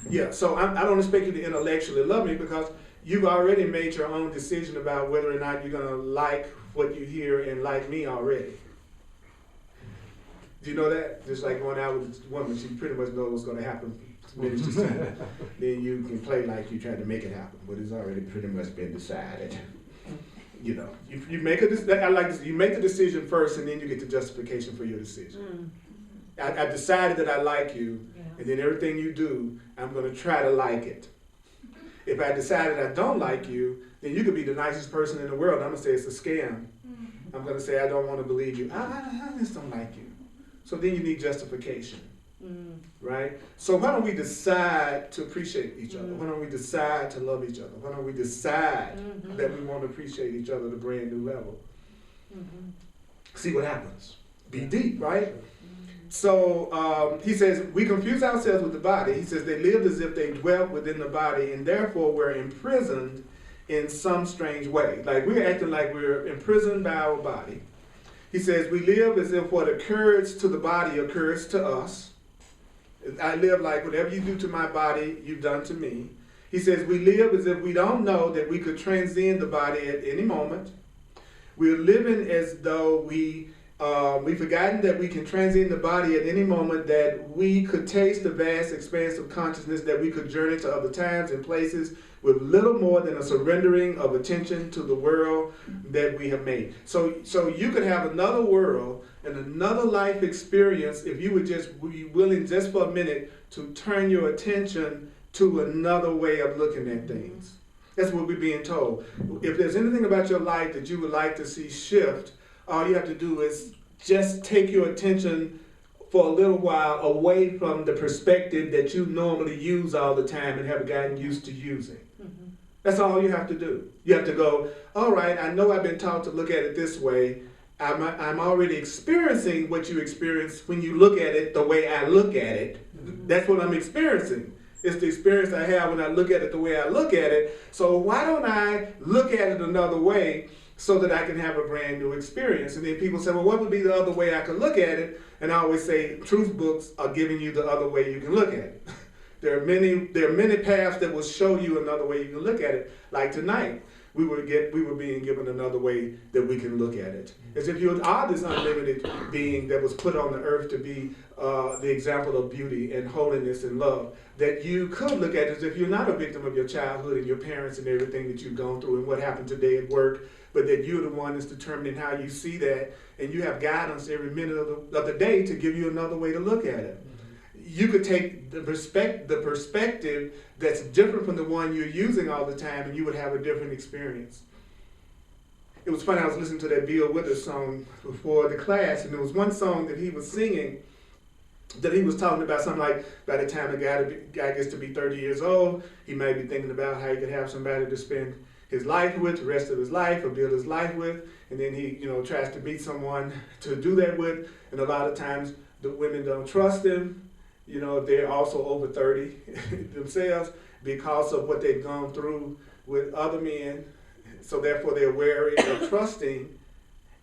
Yeah, so I don't expect you to intellectually love me, because you've already made your own decision about whether or not you're going to like what you hear and like me already. Do you know that? Just like going out with a woman, she pretty much knows what's going to happen the minute she's time. Then you can play like you tried to make it happen, but it's already pretty much been decided. You know, you make I like this. You make the decision first, and then you get the justification for your decision. I decided that I like you, and then everything you do, I'm going to try to like it. If I decided I don't like you, then you could be the nicest person in the world. I'm going to say it's a scam. I'm going to say I don't want to believe you. I just don't like you. So then you need justification, right? So why don't we decide to appreciate each other? Why don't we decide to love each other? Why don't we decide that we want to appreciate each other at a brand new level? See what happens. Be deep, right? So he says, we confuse ourselves with the body. He says they lived as if they dwelt within the body, and therefore were imprisoned in some strange way. Like we're acting like we're imprisoned by our body. He says, we live as if what occurs to the body occurs to us. I live like whatever you do to my body, you've done to me. He says, we live as if we don't know that we could transcend the body at any moment. We're living as though we've forgotten that we can transcend the body at any moment, that we could taste the vast expanse of consciousness, that we could journey to other times and places with little more than a surrendering of attention to the world that we have made. So you could have another world and another life experience if you would just be willing just for a minute to turn your attention to another way of looking at things. That's what we're being told. If there's anything about your life that you would like to see shift, all you have to do is just take your attention for a little while away from the perspective that you normally use all the time and have gotten used to using. That's all you have to do. You have to go, all right, I know I've been taught to look at it this way. I'm already experiencing what you experience when you look at it the way I look at it. That's what I'm experiencing. It's the experience I have when I look at it the way I look at it. So why don't I look at it another way so that I can have a brand new experience? And then people say, well, what would be the other way I could look at it? And I always say, truth books are giving you the other way you can look at it. There are many paths that will show you another way you can look at it. Like tonight, we were being given another way that we can look at it. As if you are this unlimited being that was put on the earth to be the example of beauty and holiness and love, that you could look at it as if you're not a victim of your childhood and your parents and everything that you've gone through and what happened today at work, but that you're the one that's determining how you see that, and you have guidance every minute of the day to give you another way to look at it. You could take the perspective that's different from the one you're using all the time, and you would have a different experience. It was funny, I was listening to that Bill Withers song before the class, and there was one song that he was singing that he was talking about something like, by the time a guy gets to be 30 years old, he may be thinking about how he could have somebody to spend his life with, the rest of his life, or build his life with, and then he, tries to meet someone to do that with, and a lot of times the women don't trust him. They're also over 30 themselves because of what they've gone through with other men. So therefore they're wary of trusting.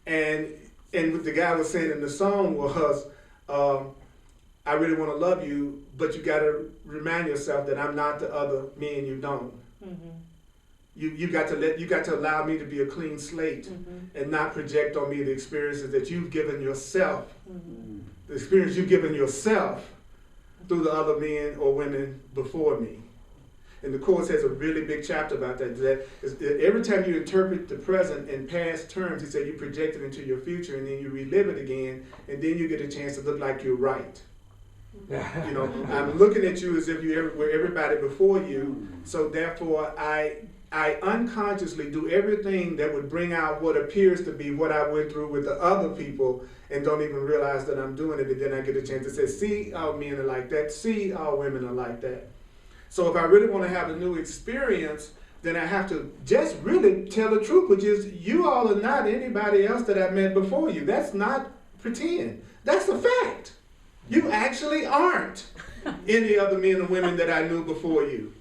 And what the guy was saying in the song was, I really want to love you, but you got to remind yourself that I'm not the other men you've known. You got to allow me to be a clean slate and not project on me the experiences that you've given yourself, the experience you've given yourself through the other men or women before me. And the Course has a really big chapter about that. Every time you interpret the present in past terms, he said you project it into your future and then you relive it again, and then you get a chance to look like you're right. You know, I'm looking at you as if you were everybody before you, so therefore I unconsciously do everything that would bring out what appears to be what I went through with the other people and don't even realize that I'm doing it, and then I get a chance to say, see, all men are like that, see, all women are like that. So if I really want to have a new experience, then I have to just really tell the truth, which is you all are not anybody else that I met before you. That's not pretend. That's a fact. You actually aren't any other men and women that I knew before you.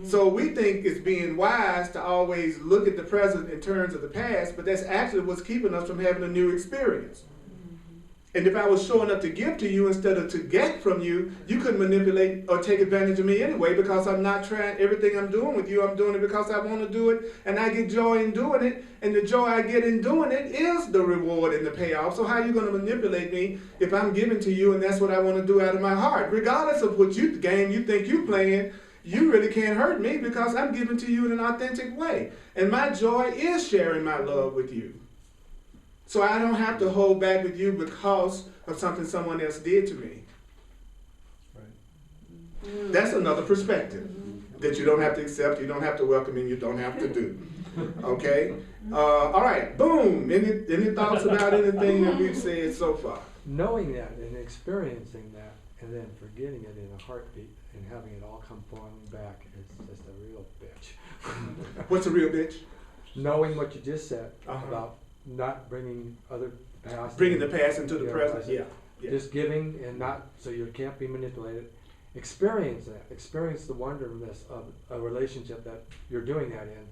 So we think it's being wise to always look at the present in terms of the past, but that's actually what's keeping us from having a new experience. And if I was showing up to give to you instead of to get from you, you couldn't manipulate or take advantage of me anyway, because I'm not trying, everything I'm doing with you, I'm doing it because I want to do it, and I get joy in doing it, and the joy I get in doing it is the reward and the payoff. So how are you going to manipulate me if I'm giving to you and that's what I want to do out of my heart? Regardless of what game you think you're playing, you really can't hurt me because I'm giving to you in an authentic way. And my joy is sharing my love with you. So I don't have to hold back with you because of something someone else did to me. Right. That's another perspective that you don't have to accept, you don't have to welcome, and you don't have to do. Okay? All right, boom. Any thoughts about anything that we've said so far?
Knowing that and experiencing that and then forgetting it in a heartbeat and having it all come falling back is just a real bitch.
What's a real bitch?
Knowing what you just said about not bringing other past.
Bringing the past into the present, yeah.
Just giving and not, so you can't be manipulated. Experience that. Experience the wonderfulness of a relationship that you're doing that in.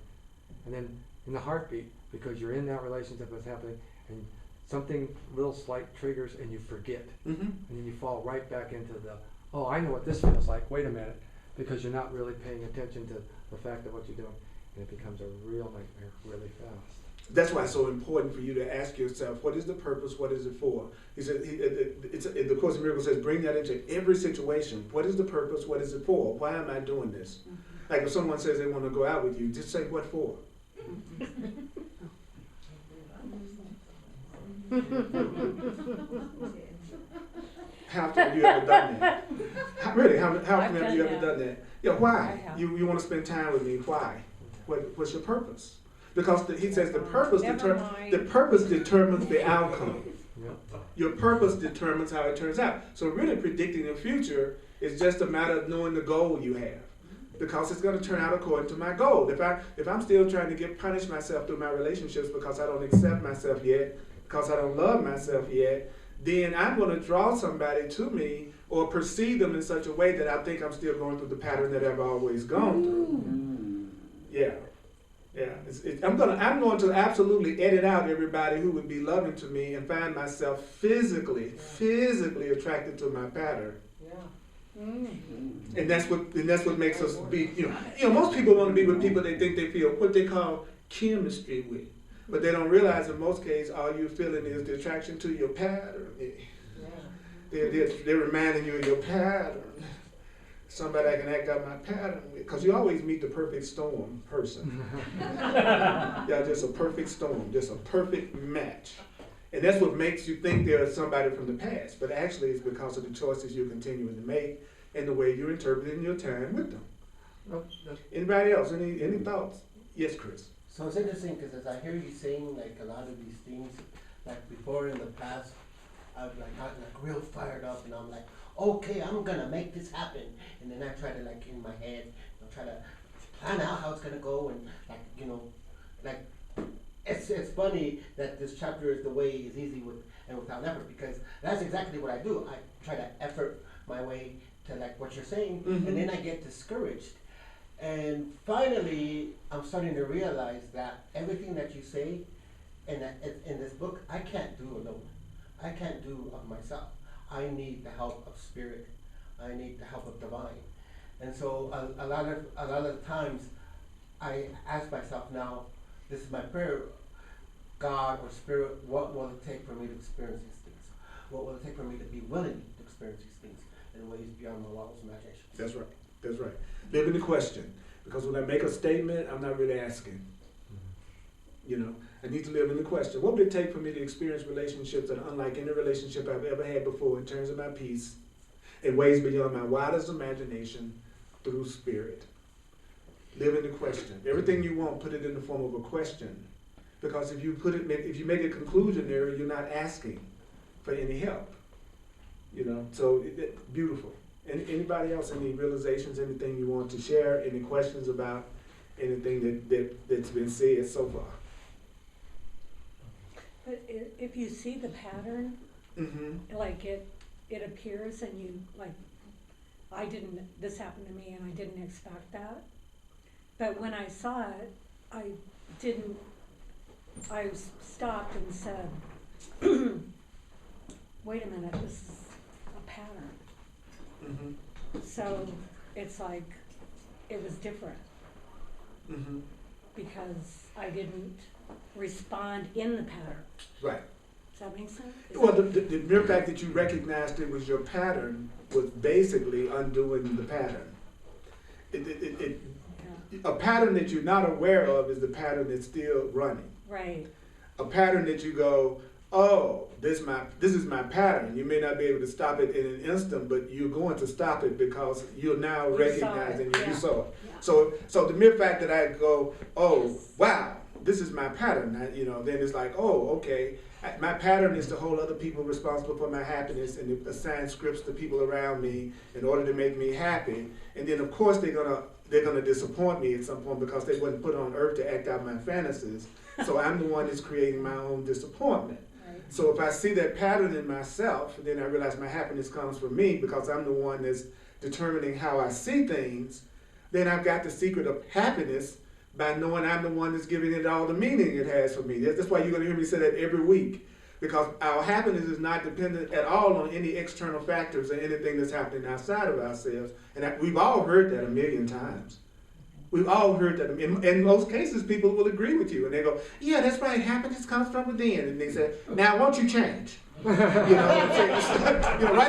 And then in the heartbeat, because you're in that relationship that's happening, and something little slight triggers and you forget. And then you fall right back into the, oh, I know what this feels like, wait a minute, because you're not really paying attention to the fact of what you're doing. And it becomes a real nightmare really fast.
That's why it's so important for you to ask yourself, what is the purpose, what is it for? He said, the Course in Miracles says, bring that into every situation. What is the purpose, what is it for? Why am I doing this? Like if someone says they want to go out with you, just say, what for? How often have you ever done that? Really, how often have you ever done that? Yeah, why? You want to spend time with me, why? What's your purpose? Because he says the purpose determines the outcome. Your purpose determines how it turns out. So really predicting the future is just a matter of knowing the goal you have. Because it's going to turn out according to my goal. If I'm still trying to punish myself through my relationships because I don't accept myself yet, because I don't love myself yet, then I'm going to draw somebody to me or perceive them in such a way that I think I'm still going through the pattern that I've always gone through. Yeah. I'm going to absolutely edit out everybody who would be loving to me and find myself physically attracted to my pattern. And that's what makes us be. You know, most people want to be with people they think they feel what they call chemistry with, but they don't realize in most cases all you're feeling is the attraction to your pattern. They're reminding you of your pattern. Somebody I can act out my pattern with, because you always meet the perfect storm person. Yeah, just a perfect storm, just a perfect match. And that's what makes you think they're somebody from the past, but actually it's because of the choices you're continuing to make and the way you're interpreting your time with them. Anybody else? Any thoughts? Yes, Chris.
So it's interesting because as I hear you saying like a lot of these things, like before in the past, I've like gotten like real fired up and I'm like, okay, I'm gonna make this happen, and then I try to like in my head, try to plan out how it's gonna go, and like it's funny that this chapter is the way is easy with and without effort, because that's exactly what I do. I try to effort my way to like what you're saying, and then I get discouraged, and finally I'm starting to realize that everything that you say in this book I can't do alone. I can't do of myself. I need the help of spirit. I need the help of divine. And so a lot of times I ask myself now, this is my prayer, God or Spirit, what will it take for me to experience these things? What will it take for me to be willing to experience these things in ways beyond my wildest imagination?
That's right. That's right. Live in the question. Because when I make a statement, I'm not really asking. You know, I need to live in the question. What would it take for me to experience relationships that are unlike any relationship I've ever had before in terms of my peace, in ways beyond my wildest imagination, through Spirit? Live in the question. Everything you want, put it in the form of a question. Because if you make a conclusion there, you're not asking for any help. You know, so beautiful. Anybody else, any realizations, anything you want to share, any questions about anything that's been said so far?
But if you see the pattern,
Mm-hmm.
like it appears and you, like, this happened to me and I didn't expect that. But when I saw it, I stopped and said, wait a minute, this is a pattern.
Mm-hmm.
So it's like, it was different
Mm-hmm.
because I didn't respond in the pattern.
Right.
Does that make sense?
Well, the mere fact that you recognized it was your pattern was basically undoing the pattern. A pattern that you're not aware of is the pattern that's still running.
Right.
A pattern that you go, oh, this is my pattern. You may not be able to stop it in an instant, but you're going to stop it because you're now recognizing it. You saw it.
Yeah.
So the mere fact that I go, oh,
Yes.
wow, this is my pattern. Then it's like, oh, okay. My pattern is to hold other people responsible for my happiness and to assign scripts to people around me in order to make me happy. And then of course they're gonna disappoint me at some point because they wasn't put on earth to act out my fantasies. So I'm the one that's creating my own disappointment.
Right.
So if I see that pattern in myself, then I realize my happiness comes from me because I'm the one that's determining how I see things. Then I've got the secret of happiness by knowing I'm the one that's giving it all the meaning it has for me. That's why you're going to hear me say that every week. Because our happiness is not dependent at all on any external factors or anything that's happening outside of ourselves. And we've all heard that a million times. We've all heard that. In most cases, people will agree with you. And they go, yeah, that's right, happiness comes from within. And they say, now won't you change? Right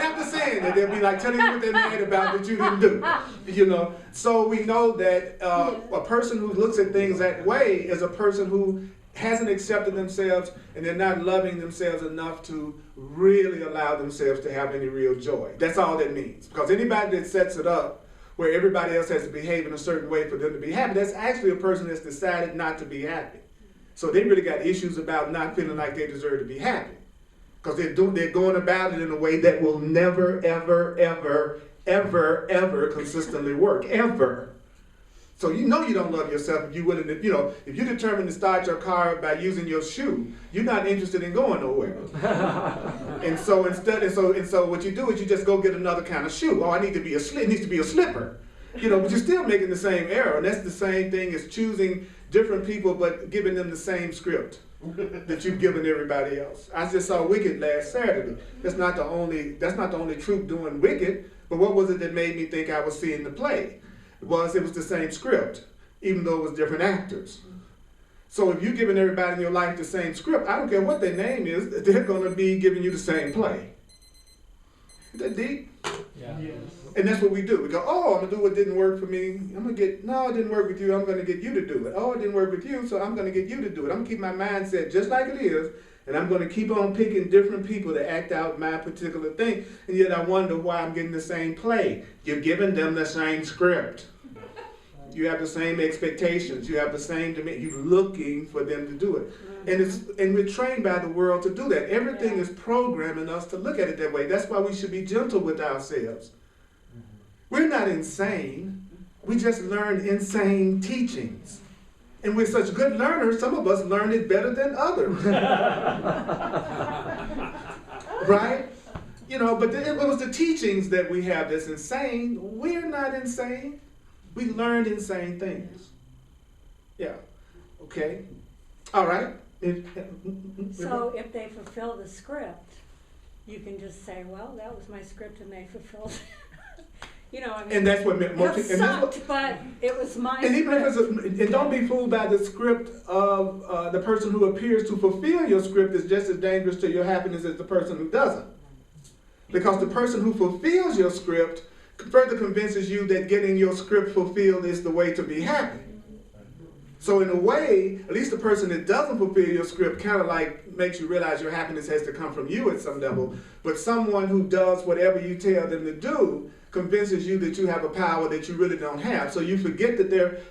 after saying that, they'll be like telling you what they're mad about that you didn't do. So we know that a person who looks at things that way is a person who hasn't accepted themselves and they're not loving themselves enough to really allow themselves to have any real joy. That's all that means. Because anybody that sets it up where everybody else has to behave in a certain way for them to be happy, that's actually a person that's decided not to be happy. So they really got issues about not feeling like they deserve to be happy. Because they're going about it in a way that will never, ever, ever, ever, ever consistently work, ever. So you know you don't love yourself if you're willing to, if you're determined to start your car by using your shoe, you're not interested in going nowhere. and so what you do is you just go get another kind of shoe. Oh, it needs to be a slipper. But you're still making the same error. And that's the same thing as choosing different people but giving them the same script that you've given everybody else. I just saw Wicked last Saturday. That's not the only troupe doing Wicked, but what was it that made me think I was seeing the play? It was the same script, even though it was different actors. So if you're giving everybody in your life the same script, I don't care what their name is, they're going to be giving you the same play. Is that deep?
Yeah.
Yes.
And that's what we do. We go, oh, I'm going to do what didn't work for me. No, it didn't work with you. I'm going to get you to do it. Oh, it didn't work with you, so I'm going to get you to do it. I'm going to keep my mindset just like it is, and I'm going to keep on picking different people to act out my particular thing, and yet I wonder why I'm getting the same play. You're giving them the same script. You have the same expectations. You have the same demand. You're looking for them to do it. And we're trained by the world to do that. Everything is programming us to look at it that way. That's why we should be gentle with ourselves. We're not insane. We just learn insane teachings. And we're such good learners, some of us learn it better than others. Right? But it was the teachings that we have that's insane. We're not insane. We learned insane things. Yeah. Okay. All right.
So if they fulfill the script, you can just say, well, that was my script and they fulfilled it. you know, I mean,
And that's what most
it sucked, but it was my
and even if
script.
it's and don't be fooled by the script of the person who appears to fulfill your script is just as dangerous to your happiness as the person who doesn't. Because the person who fulfills your script further convinces you that getting your script fulfilled is the way to be happy. So in a way, at least the person that doesn't fulfill your script kind of like makes you realize your happiness has to come from you at some level. But someone who does whatever you tell them to do convinces you that you have a power that you really don't have. So you forget that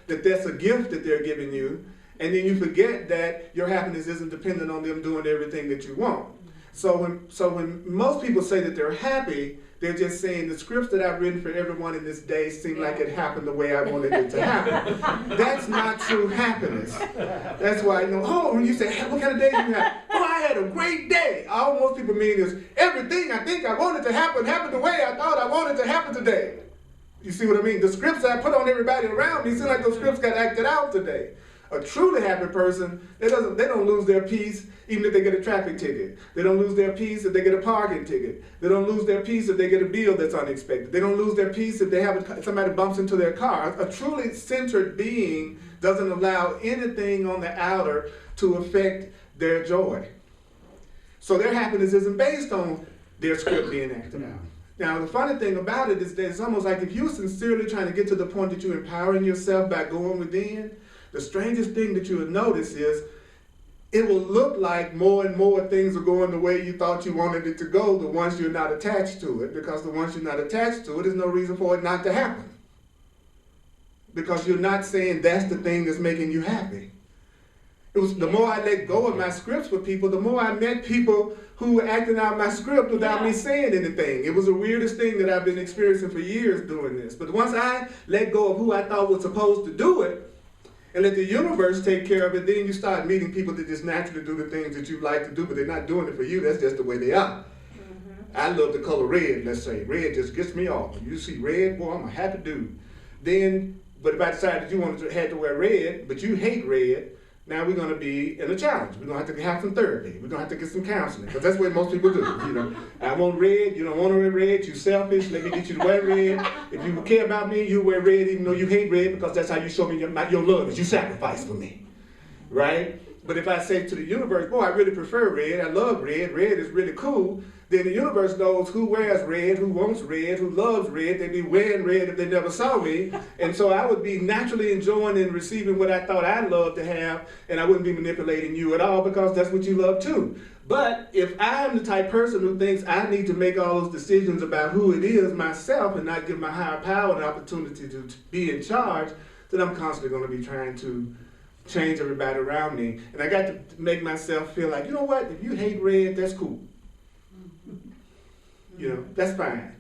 that's a gift that they're giving you, and then you forget that your happiness isn't dependent on them doing everything that you want. So when most people say that they're happy, they're just saying the scripts that I've written for everyone in this day seem like it happened the way I wanted it to happen. That's not true happiness. That's why, when you say, what kind of day did you have? Oh, I had a great day. All most people mean is everything I think I wanted to happen happened the way I thought I wanted to happen today. You see what I mean? The scripts I put on everybody around me seem like those scripts got acted out today. A truly happy person, they don't lose their peace even if they get a traffic ticket. They don't lose their peace if they get a parking ticket. They don't lose their peace if they get a bill that's unexpected. They don't lose their peace if they have somebody bumps into their car. A truly centered being doesn't allow anything on the outer to affect their joy. So their happiness isn't based on their script being acted out. Now, the funny thing about it is that it's almost like if you're sincerely trying to get to the point that you're empowering yourself by going within, the strangest thing that you would notice is it will look like more and more things are going the way you thought you wanted it to go, the ones you're not attached to it, because the ones you're not attached to it, there's no reason for it not to happen. Because you're not saying that's the thing that's making you happy. It was the more I let go of my scripts with people, the more I met people who were acting out my script without me saying anything. It was the weirdest thing that I've been experiencing for years doing this. But once I let go of who I thought was supposed to do it, and let the universe take care of it, then you start meeting people that just naturally do the things that you like to do, but they're not doing it for you. That's just the way they are. I love the color red, let's say. Red just gets me off. When you see red, boy, I'm a happy dude. But if I decide that you had to wear red, but you hate red, now we're going to be in a challenge. We're going to have to have some therapy. We're going to have to get some counseling, because that's what most people do. I want red, you don't want to wear red, you selfish, let me get you to wear red. If you care about me, you wear red even though you hate red, because that's how you show me your love, is you sacrifice for me, right? But if I say to the universe, boy, I really prefer red, I love red, red is really cool, then the universe knows who wears red, who wants red, who loves red. They'd be wearing red if they never saw me. And so I would be naturally enjoying and receiving what I thought I'd love to have, and I wouldn't be manipulating you at all, because that's what you love too. But if I'm the type person who thinks I need to make all those decisions about who it is myself and not give my higher power an opportunity to be in charge, then I'm constantly going to be trying to change everybody around me. And I got to make myself feel like, you know what, if you hate red, that's cool. That's fine.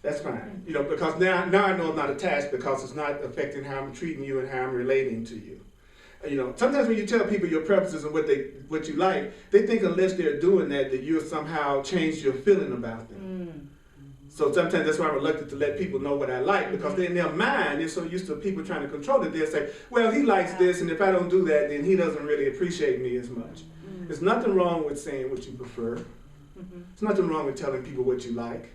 That's fine. Because now I know I'm not attached, because it's not affecting how I'm treating you and how I'm relating to you. Sometimes when you tell people your preferences and what you like, they think unless they're doing that you'll somehow change your feeling about them. So sometimes that's why I'm reluctant to let people know what I like, because in their mind, they're so used to people trying to control it, they'll say, well, he likes this, and if I don't do that, then he doesn't really appreciate me as much. There's nothing wrong with saying what you prefer. There's nothing wrong with telling people what you like.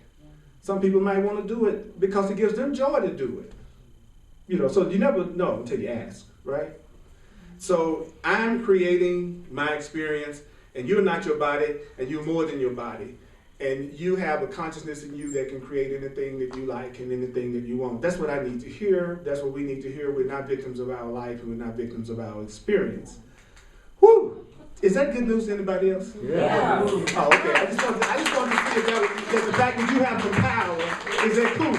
Some people might want to do it because it gives them joy to do it. So you never know until you ask, right? So I'm creating my experience, and you're not your body, and you're more than your body. And you have a consciousness in you that can create anything that you like and anything that you want. That's what I need to hear. That's what we need to hear. We're not victims of our life, and we're not victims of our experience. Whew! Is that good news to anybody else?
Yeah.
Oh, okay. I just wanted to see if that the fact that you have some power, is that cool?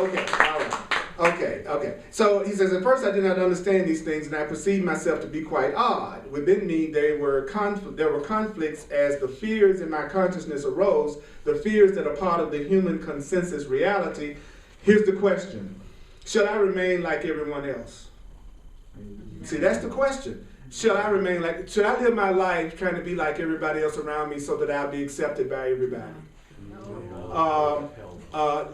Okay, all right. Okay. So he says, at first I did not understand these things, and I perceived myself to be quite odd. Within me there were conflicts as the fears in my consciousness arose, the fears that are part of the human consensus reality. Here's the question. Should I remain like everyone else? See, that's the question. Should I live my life trying to be like everybody else around me so that I'll be accepted by everybody?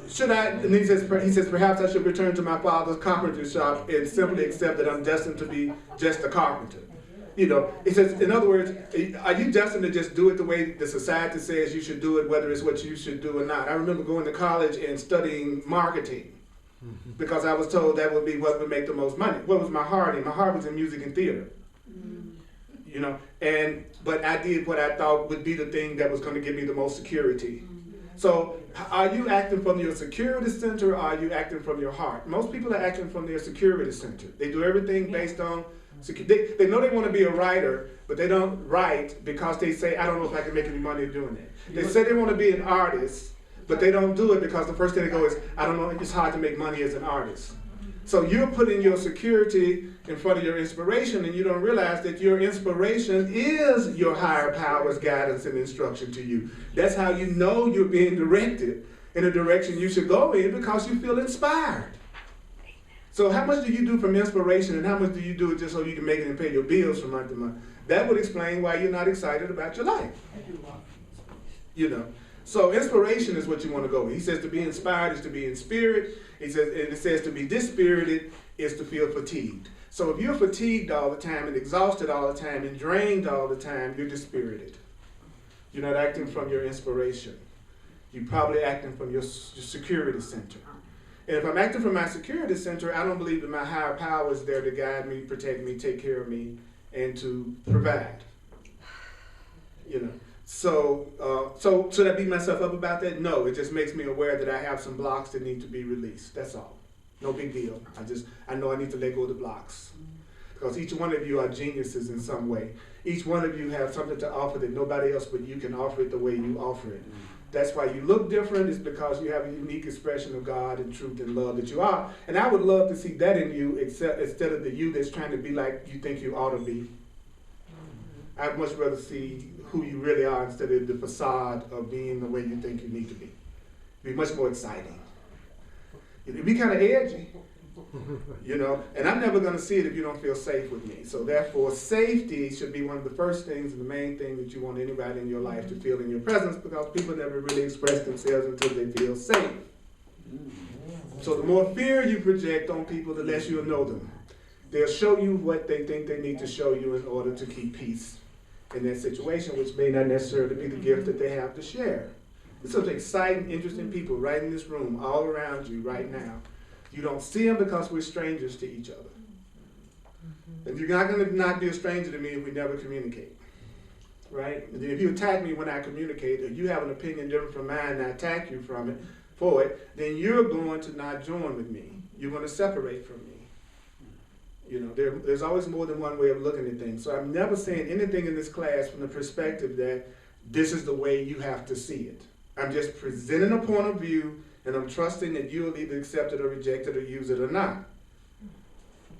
Should I, and he says, perhaps I should return to my father's carpenter shop and simply accept that I'm destined to be just a carpenter. You know, it says, in other words, are you destined to just do it the way the society says you should do it, whether it's what you should do or not? I remember going to college and studying marketing because I was told that would be what would make the most money. What was my heart in? My heart was in music and theater. You know, but I did what I thought would be the thing that was going to give me the most security. So are you acting from your security center or are you acting from your heart? Most people are acting from their security center. They do everything based on security. They know they want to be a writer, but they don't write because they say, I don't know if I can make any money doing it. They say they want to be an artist, but they don't do it because the first thing they go is, I don't know, it's hard to make money as an artist. So you're putting your security in front of your inspiration, and you don't realize that your inspiration is your higher power's guidance and instruction to you. That's how you know you're being directed in a direction you should go in because you feel inspired. So how much do you do from inspiration and how much do you do it just so you can make it and pay your bills from month to month? That would explain why you're not excited about your life. You know. So inspiration is what you want to go with. He says to be inspired is to be in spirit. He says, and it says to be dispirited is to feel fatigued. So if you're fatigued all the time and exhausted all the time and drained all the time, you're dispirited. You're not acting from your inspiration. You're probably acting from your security center. And if I'm acting from my security center, I don't believe that my higher power is there to guide me, protect me, take care of me, and to provide. You know. So should I beat myself up about that? No, it just makes me aware that I have some blocks that need to be released. That's all. No big deal. I know I need to let go of the blocks. Because each one of you are geniuses in some way. Each one of you have something to offer that nobody else but you can offer it the way you offer it. That's why you look different, is because you have a unique expression of God and truth and love that you are. And I would love to see that in you instead of the you that's trying to be like you think you ought to be. I'd much rather see who you really are instead of the facade of being the way you think you need to be. It'd be much more exciting. It'd be kind of edgy, you know, and I'm never going to see it if you don't feel safe with me. So therefore, safety should be one of the first things and the main thing that you want anybody in your life to feel in your presence, because people never really express themselves until they feel safe. So the more fear you project on people, the less you'll know them. They'll show you what they think they need to show you in order to keep peace in that situation, which may not necessarily be the gift that they have to share. There's some exciting, interesting people right in this room, all around you right now. You don't see them because we're strangers to each other. And you're not going to not be a stranger to me if we never communicate, right? And then if you attack me when I communicate, or you have an opinion different from mine and I attack you for it, then you're going to not join with me. You're going to separate from me. You know, there's always more than one way of looking at things. So I'm never saying anything in this class from the perspective that this is the way you have to see it. I'm just presenting a point of view, and I'm trusting that you'll either accept it or reject it or use it or not.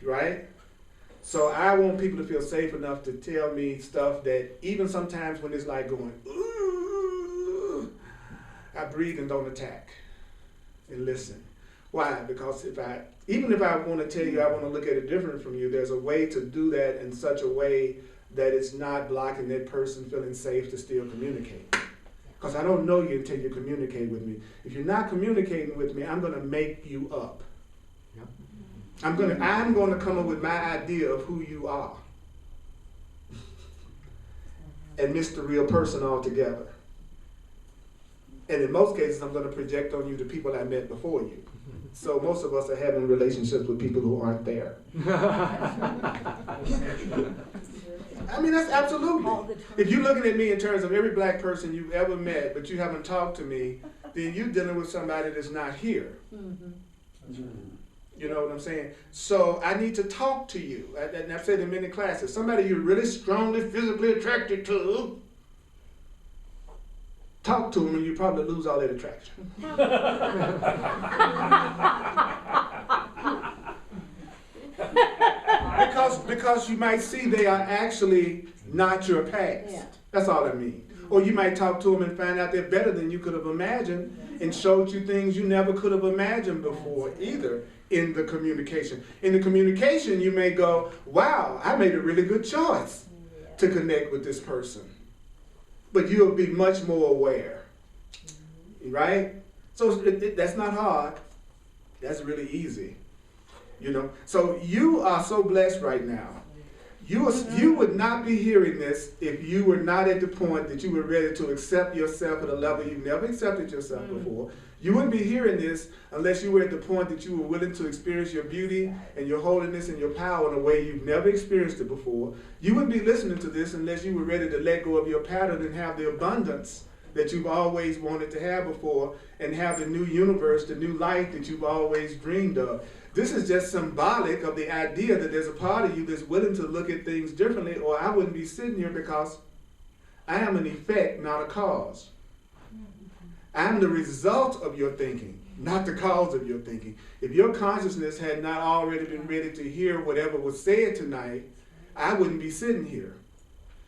Right? So I want people to feel safe enough to tell me stuff that even sometimes when it's like going, ooh, I breathe and don't attack and listen. Why? Because even if I want to tell you I want to look at it different from you, there's a way to do that in such a way that it's not blocking that person feeling safe to still communicate. Because I don't know you until you communicate with me. If you're not communicating with me, I'm going to make you up.
Yep.
I'm going to come up with my idea of who you are and miss the real person altogether. And in most cases, I'm going to project on you the people I met before you. So most of us are having relationships with people who aren't there. I mean, that's absolutely. If you're looking at me in terms of every black person you've ever met, but you haven't talked to me, then you're dealing with somebody that's not here. You know what I'm saying? So I need to talk to you. And I've said in many classes, somebody you're really strongly physically attracted to, talk to them and you probably lose all that attraction. Because you might see they are actually not your past. Yeah. That's all I mean. Or you might talk to them and find out they're better than you could have imagined and showed you things you never could have imagined before either in the communication. In the communication, you may go, wow, I made a really good choice to connect with this person. But you'll be much more aware, right? So that's not hard. That's really easy, you know. So you are so blessed right now. You would not be hearing this if you were not at the point that you were ready to accept yourself at a level you've never accepted yourself before. You wouldn't be hearing this unless you were at the point that you were willing to experience your beauty and your holiness and your power in a way you've never experienced it before. You wouldn't be listening to this unless you were ready to let go of your pattern and have the abundance that you've always wanted to have before, and have the new universe, the new life that you've always dreamed of. This is just symbolic of the idea that there's a part of you that's willing to look at things differently, or I wouldn't be sitting here, because I am an effect, not a cause. I'm the result of your thinking, not the cause of your thinking. If your consciousness had not already been ready to hear whatever was said tonight, I wouldn't be sitting here.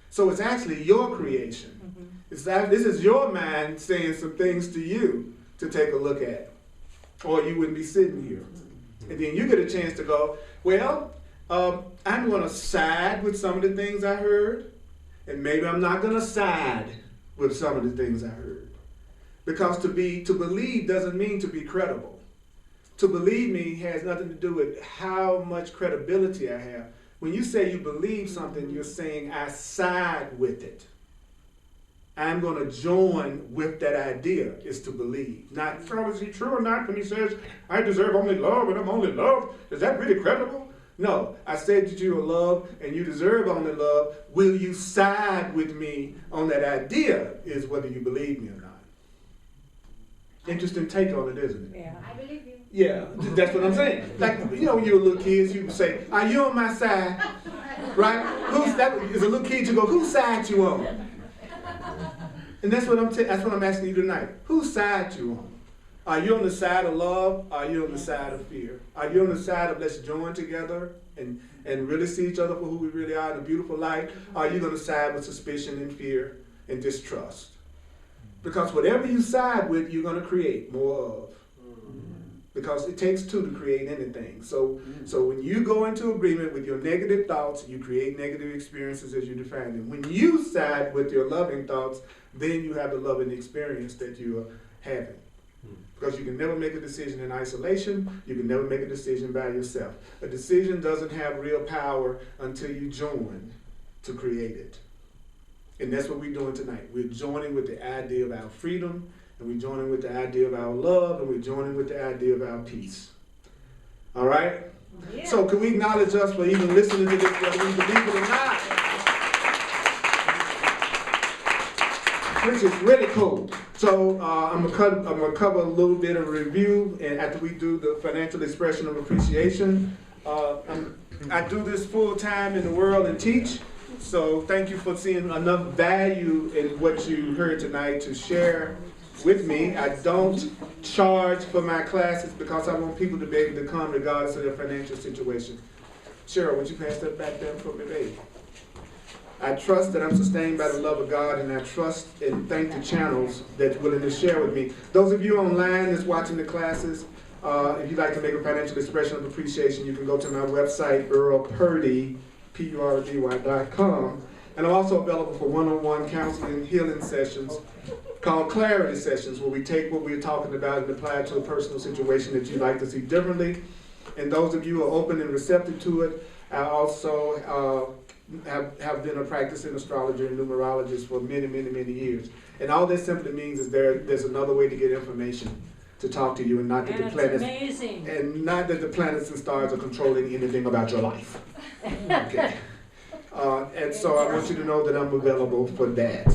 So it's actually your creation. This is your mind saying some things to you to take a look at, or you wouldn't be sitting here. And then you get a chance to go, well, I'm going to side with some of the things I heard, and maybe I'm not going to side with some of the things I heard. Because to believe doesn't mean to be credible. To believe me has nothing to do with how much credibility I have. When you say you believe something, you're saying I side with it. I'm going to join with that idea, is to believe. Not, so is he true or not when he says, I deserve only love and I'm only loved? Is that really credible? No, I said that you are loved and you deserve only love. Will you side with me on that idea is whether you believe me or not. Interesting take on it, isn't it?
Yeah.
I believe you.
Yeah, that's what I'm saying. Like, you know, when you were little kids, you would say, are you on my side? Right? As a little kid, you go, whose side you on? And that's what I'm asking you tonight. Whose side you on? Are you on the side of love? Are you on the side of fear? Are you on the side of let's join together and really see each other for who we really are in a beautiful light? Are you going to side with suspicion and fear and distrust? Because whatever you side with, you're going to create more of. Because it takes two to create anything. So when you go into agreement with your negative thoughts, you create negative experiences as you define them. When you side with your loving thoughts, then you have the loving experience that you are having. Because you can never make a decision in isolation. You can never make a decision by yourself. A decision doesn't have real power until you join to create it. And that's what we're doing tonight. We're joining with the idea of our freedom, and we're joining with the idea of our love, and we're joining with the idea of our peace. All right?
Yeah.
So can we acknowledge us for even listening to this, whether we believe it or not? Which is really cool. So I'm gonna cover a little bit of review, and after we do the financial expression of appreciation. I do this full time in the world and teach. So thank you for seeing enough value in what you heard tonight to share with me. I don't charge for my classes because I want people to be able to come regardless of their financial situation. Cheryl, would you pass that back down for me, baby? I trust that I'm sustained by the love of God, and I trust and thank the channels that's willing to share with me. Those of you online that's watching the classes, if you'd like to make a financial expression of appreciation, you can go to my website, Earl Purdy, PURDY.com. And I'm also available for one-on-one counseling healing sessions called clarity sessions, where we take what we're talking about and apply it to a personal situation that you'd like to see differently. And those of you who are open and receptive to it, I also have been a practicing astrologer and numerologist for many, many, many years. And all this simply means is there's another way to get information to talk to you, and not that the planets and not that the planets and stars are controlling anything about your life. Okay. And so I want you to know that I'm available for that.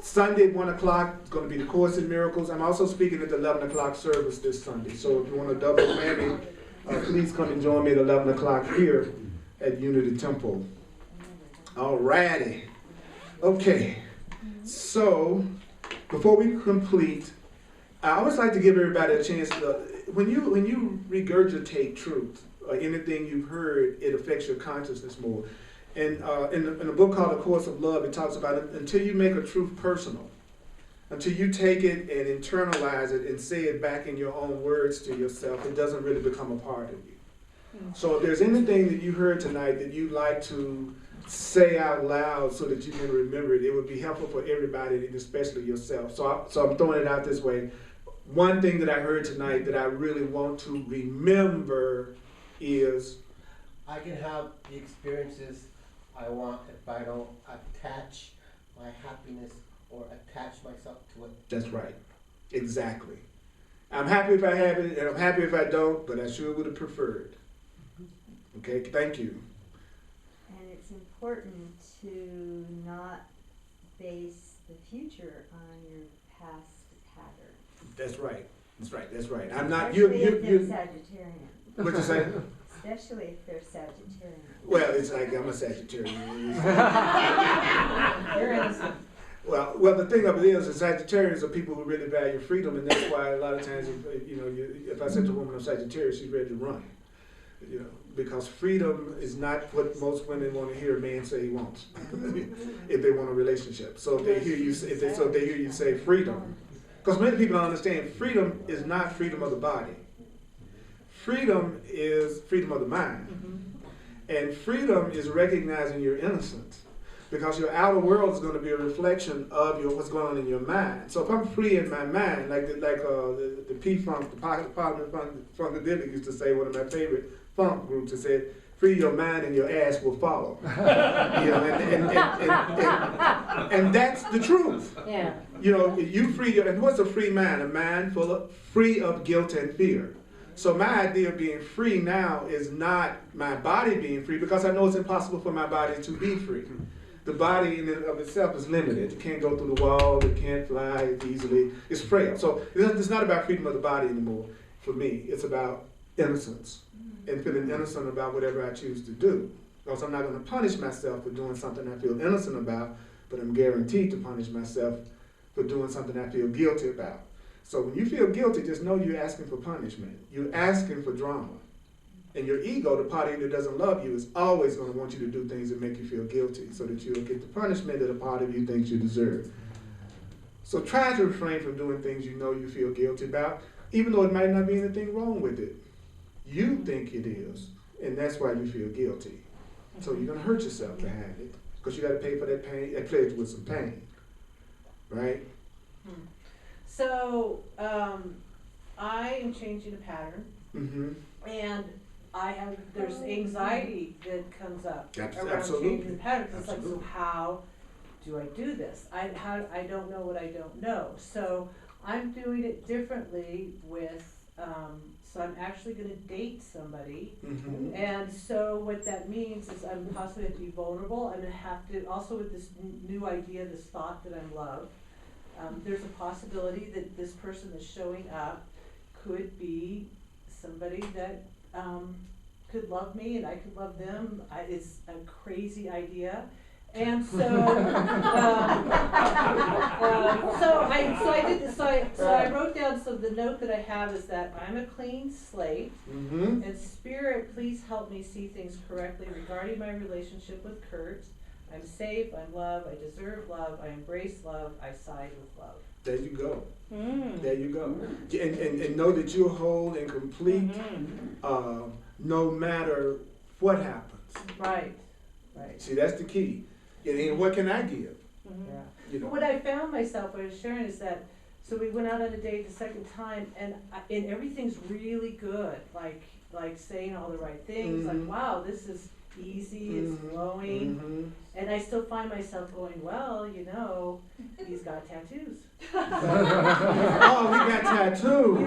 Sunday at 1 o'clock is going to be the Course in Miracles. I'm also speaking at the 11 o'clock service this Sunday. So if you want to double whammy, please come and join me at 11 o'clock here at Unity Temple. Alrighty. Okay. So before we complete, I always like to give everybody a chance to, when you regurgitate truth or anything you've heard, it affects your consciousness more. And in a book called A Course of Love, it talks about it, until you make a truth personal, until you take it and internalize it and say it back in your own words to yourself, it doesn't really become a part of you. So if there's anything that you heard tonight that you'd like to say out loud so that you can remember it, it would be helpful for everybody, and especially yourself. So I'm throwing it out this way. One thing that I heard tonight that I really want to remember is
I can have the experiences I want if I don't attach my happiness or attach myself to it.
That's right. Exactly. I'm happy if I have it, and I'm happy if I don't, but I sure would have preferred. Okay, thank you.
And it's important to not base the future on your past pattern.
That's right. That's right. That's right. I'm not, you.
Especially if they're Sagittarian.
What'd you say?
Especially if they're Sagittarian.
Well, it's like I'm a Sagittarian.
You're innocent.
Well, the thing of it is, Sagittarians are people who really value freedom, and that's why a lot of times, if I said to a woman I'm Sagittarius, she's ready to run. Because freedom is not what most women want to hear a man say he wants, if they want a relationship. So if they hear you, if they hear you say freedom, because many people don't understand, freedom is not freedom of the body. Freedom is freedom of the mind, and freedom is recognizing your innocence. Because your outer world is going to be a reflection of what's going on in your mind. So if I'm free in my mind, like the P-Funk, the Parliament Funkadelic used to say, one of my favorite funk groups, that said, free your mind and your ass will follow. And that's the truth.
Yeah.
You free your, and what's a free mind? A mind free of guilt and fear. So my idea of being free now is not my body being free, because I know it's impossible for my body to be free. The body in and of itself is limited. It can't go through the wall, it can't fly easily, it's frail. So it's not about freedom of the body anymore for me. It's about innocence and feeling innocent about whatever I choose to do. Because I'm not going to punish myself for doing something I feel innocent about, but I'm guaranteed to punish myself for doing something I feel guilty about. So when you feel guilty, just know you're asking for punishment. You're asking for drama. And your ego, the party that doesn't love you, is always going to want you to do things that make you feel guilty so that you'll get the punishment that a part of you thinks you deserve. So try to refrain from doing things you know you feel guilty about, even though it might not be anything wrong with it. You think it is, and that's why you feel guilty. So you're going to hurt yourself behind it, because you got to pay for that pain, that pledge with some pain, right?
So, I am changing a pattern, and there's anxiety that comes up around changing the pattern. It's like, so how do I do this? I don't know what I don't know. So I'm doing it differently with, so I'm actually going to date somebody. And so what that means is I'm possibly have to be vulnerable. I'm going to have to, also with this new idea, this thought that I'm loved, there's a possibility that this person that's showing up could be somebody that could love me and I could love them. It's a crazy idea. And so, so I wrote down, so the note that I have is that I'm a clean slate, and Spirit, please help me see things correctly regarding my relationship with Kurt. I'm safe, I'm loved, I deserve love, I embrace love, I side with love.
There you go. There you go. And know that you're whole and complete, no matter what happens.
Right.
See, that's the key. And what can I give?
Yeah. What I found myself, what I was sharing, is that, so we went out on a date the second time, and everything's really good, like saying all the right things, like, wow, this is easy, it's flowing, and I still find myself going, well, he's got tattoos.
Oh, we got tattoos.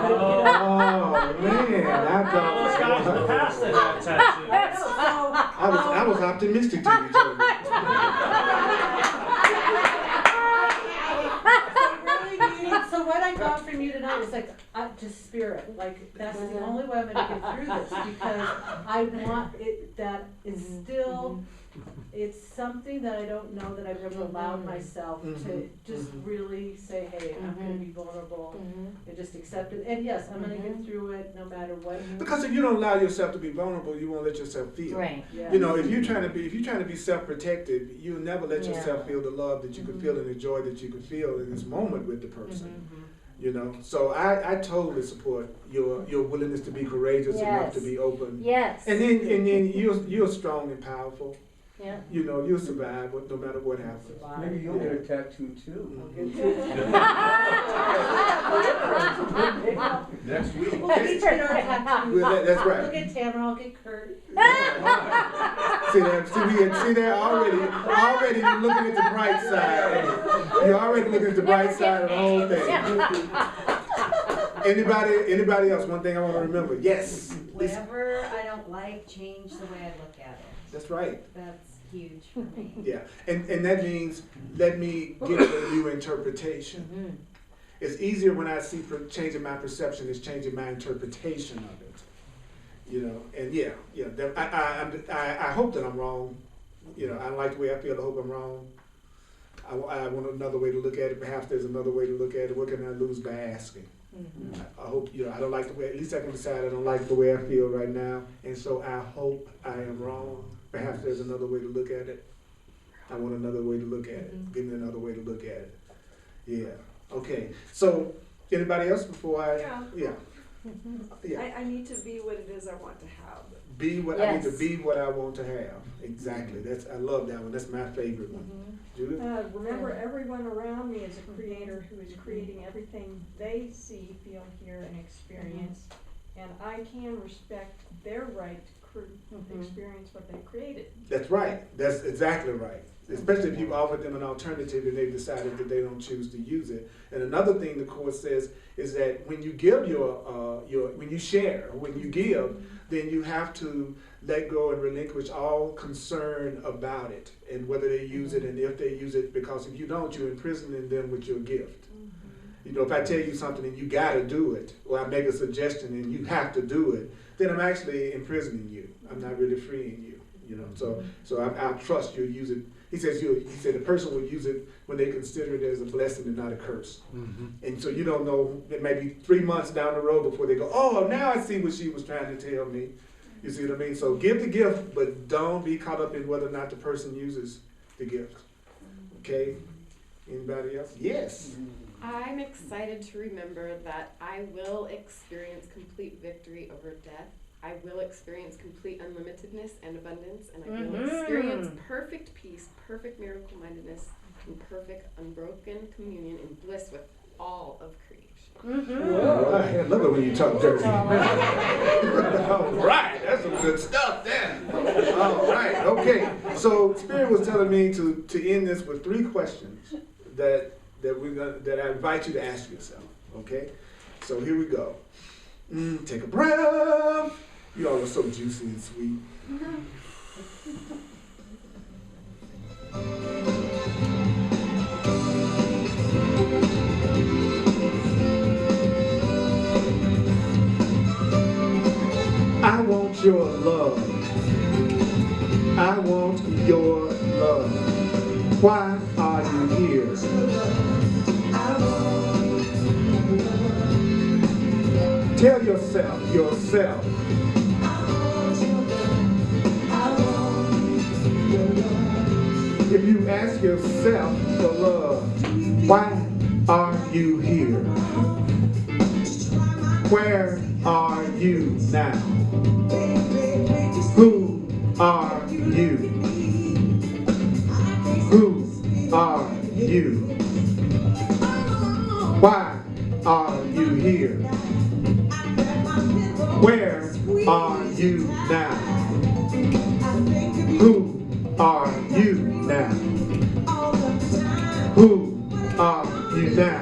Oh man, I thought
Those guys in the past that had tattoos.
I was optimistic to you, Joe.
So what I got from you tonight is like, just Spirit, like that's the only way I'm gonna get through this, because I want it, that is still, it's something that I don't know that I've ever allowed myself to just really say, hey, I'm gonna be vulnerable and just accept it. And yes, I'm gonna get through it no matter what.
Because if you don't allow yourself to be vulnerable, you won't let yourself feel.
Right.
Yeah.
If you're trying to be self-protective, you'll never let yourself feel the love that you could feel and the joy that you could feel in this moment with the person. So I totally support your willingness to be courageous enough to be open.
Yes.
And then you're strong and powerful.
Yeah.
You'll survive no matter what happens.
Maybe you'll get a tattoo too.
Next week.
Well, each get our tattoos.
That's right.
I'll get Tamara, I'll get Kurt.
See that? See that already you're looking at the bright side. You're already looking at the bright side of the whole thing. Anybody else? One thing I want to remember. Yes.
Whatever I don't like, change the way I look at it.
That's right.
That's huge for me.
Yeah, and that means let me give it a new interpretation. It's easier when I see changing my perception is changing my interpretation of it. You know, and I hope that I'm wrong. You know, I like the way I feel. I hope I'm wrong. I want another way to look at it. Perhaps there's another way to look at it. What can I lose by asking? I hope, you know, I don't like the way, at least I can decide I don't like the way I feel right now. And so I hope I am wrong. Perhaps there's another way to look at it. I want another way to look at it. Give me another way to look at it. Yeah. Okay. So, anybody else before I? Yeah.
I need to be what it is I want to have.
I need to be what I want to have. Exactly. I love that one. That's my favorite one. Judith?
Remember, everyone around me is a creator who is creating everything they see, feel, hear, and experience. And I can respect their right to experience what they created.
That's right. That's exactly right. Especially if you've offered them an alternative and they've decided that they don't choose to use it. And another thing the Course says is that when you give when you share, when you give, then you have to let go and relinquish all concern about it and whether they use it and if they use it, because if you don't, you're imprisoning them with your gift. You know, if I tell you something and you gotta do it, or I make a suggestion and you have to do it, then I'm actually imprisoning you. I'm not really freeing you. You know, so I trust you'll use it. He said the person will use it when they consider it as a blessing and not a curse. And so you don't know, it may be 3 months down the road before they go, oh, now I see what she was trying to tell me. You see what I mean? So give the gift, but don't be caught up in whether or not the person uses the gift. Okay? Anybody else? Yes.
I'm excited to remember that I will experience complete victory over death. I will experience complete unlimitedness and abundance, and I will experience perfect peace, perfect miracle-mindedness, and perfect unbroken communion and bliss with all of creation.
All right. I love it when you talk dirty. All right, that's some good stuff there. All right, okay. So Spirit was telling me to end this with 3 questions that I invite you to ask yourself. Okay, so here we go. Take a breath. You all are so juicy and sweet. I want your love. I want your love. Why are you here? Tell yourself. If you ask yourself for love, why are you here? Where are you now? Who are you? Who are you? Why are you here? Where are you now? Who are you now? Who are you now?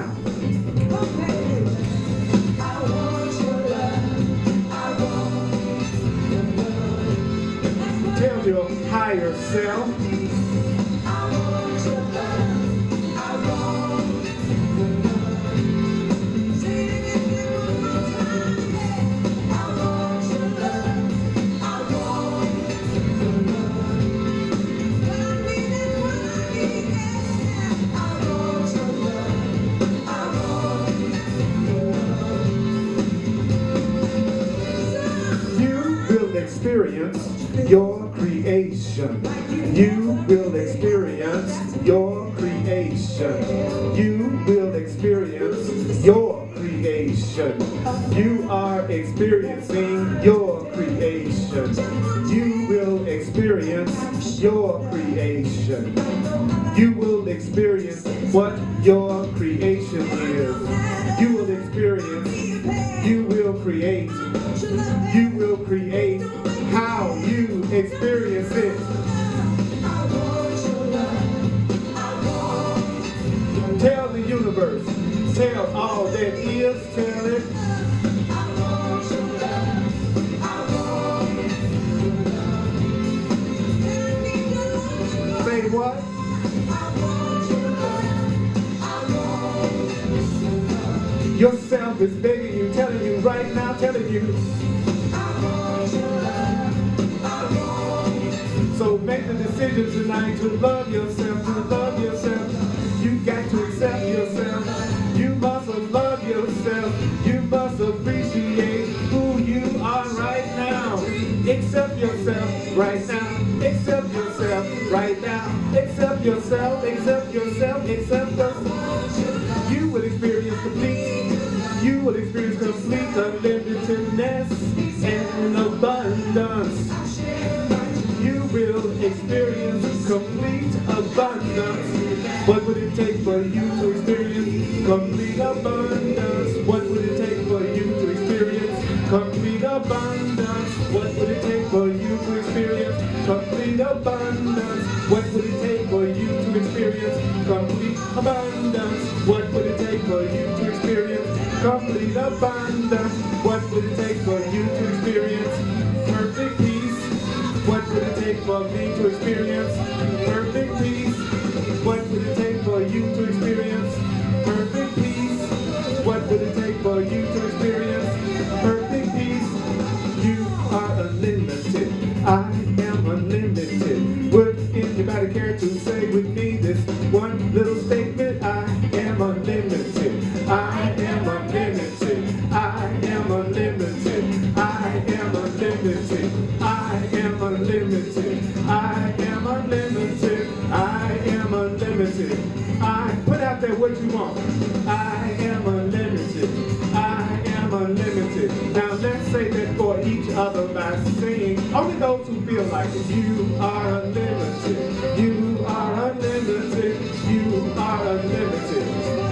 Tell your higher self. Experience your creation. You will experience your creation. You will experience your creation. You are experiencing your creation. You will experience your creation. You will experience what your creation is. You will experience, you will create how you experience it. Tell the universe, tell all that is, tell it. Say what? Yourself is begging you, telling you right now, telling you. So make the decision tonight to love yourself, to love yourself. You got to accept yourself. You must love yourself. You must appreciate who you are right now. Accept yourself right now. Accept yourself right now. Accept yourself, accept yourself, accept yourself. You will experience complete. You will experience complete unlimitedness and abundance. You will experience complete abundance. What would it take for you to experience complete abundance? What would it take for you to experience complete abundance? What would it take for you to experience complete abundance? What would it take for you to experience complete abundance? What would it take for you to experience complete abundance? What would it take for you to experience perfect peace? What would it take for me to experience perfect peace? What would it take for you to experience perfect peace? What would it take for you to experience perfect peace? You are unlimited. I am unlimited. Would anybody care to say with me this one little statement? I am unlimited. I am unlimited. I am unlimited. I am unlimited. I am unlimited. I am unlimited. I am unlimited. I put out there what you want. I am unlimited. I am unlimited. Now let's say that for each other by saying, only those who feel like it. You are unlimited. You are unlimited. You are unlimited.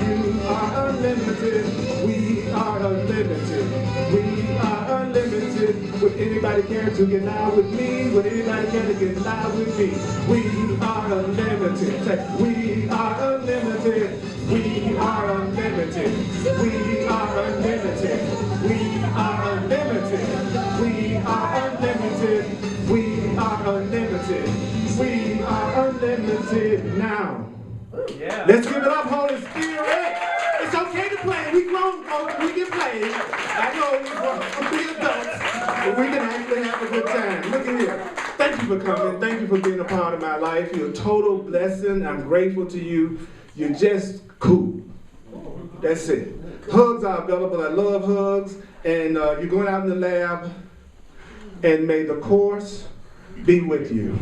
You are unlimited. We are unlimited. We are unlimited. Would anybody care to get loud with me? Would anybody care to get loud with me? We are unlimited. Say, we are unlimited. We are unlimited. We are unlimited. We are unlimited. We are unlimited. We are unlimited. We are unlimited now.
Yeah.
Let's give it up, Holy Spirit. It's okay to play. We grown folks. We can play. I know we're big adults, but we can actually have a good time. Look at here. Thank you for coming. Thank you for being a part of my life. You're a total blessing. I'm grateful to you. You're just cool. That's it. Hugs are available. I love hugs. And you're going out in the lab. And may the course be with you.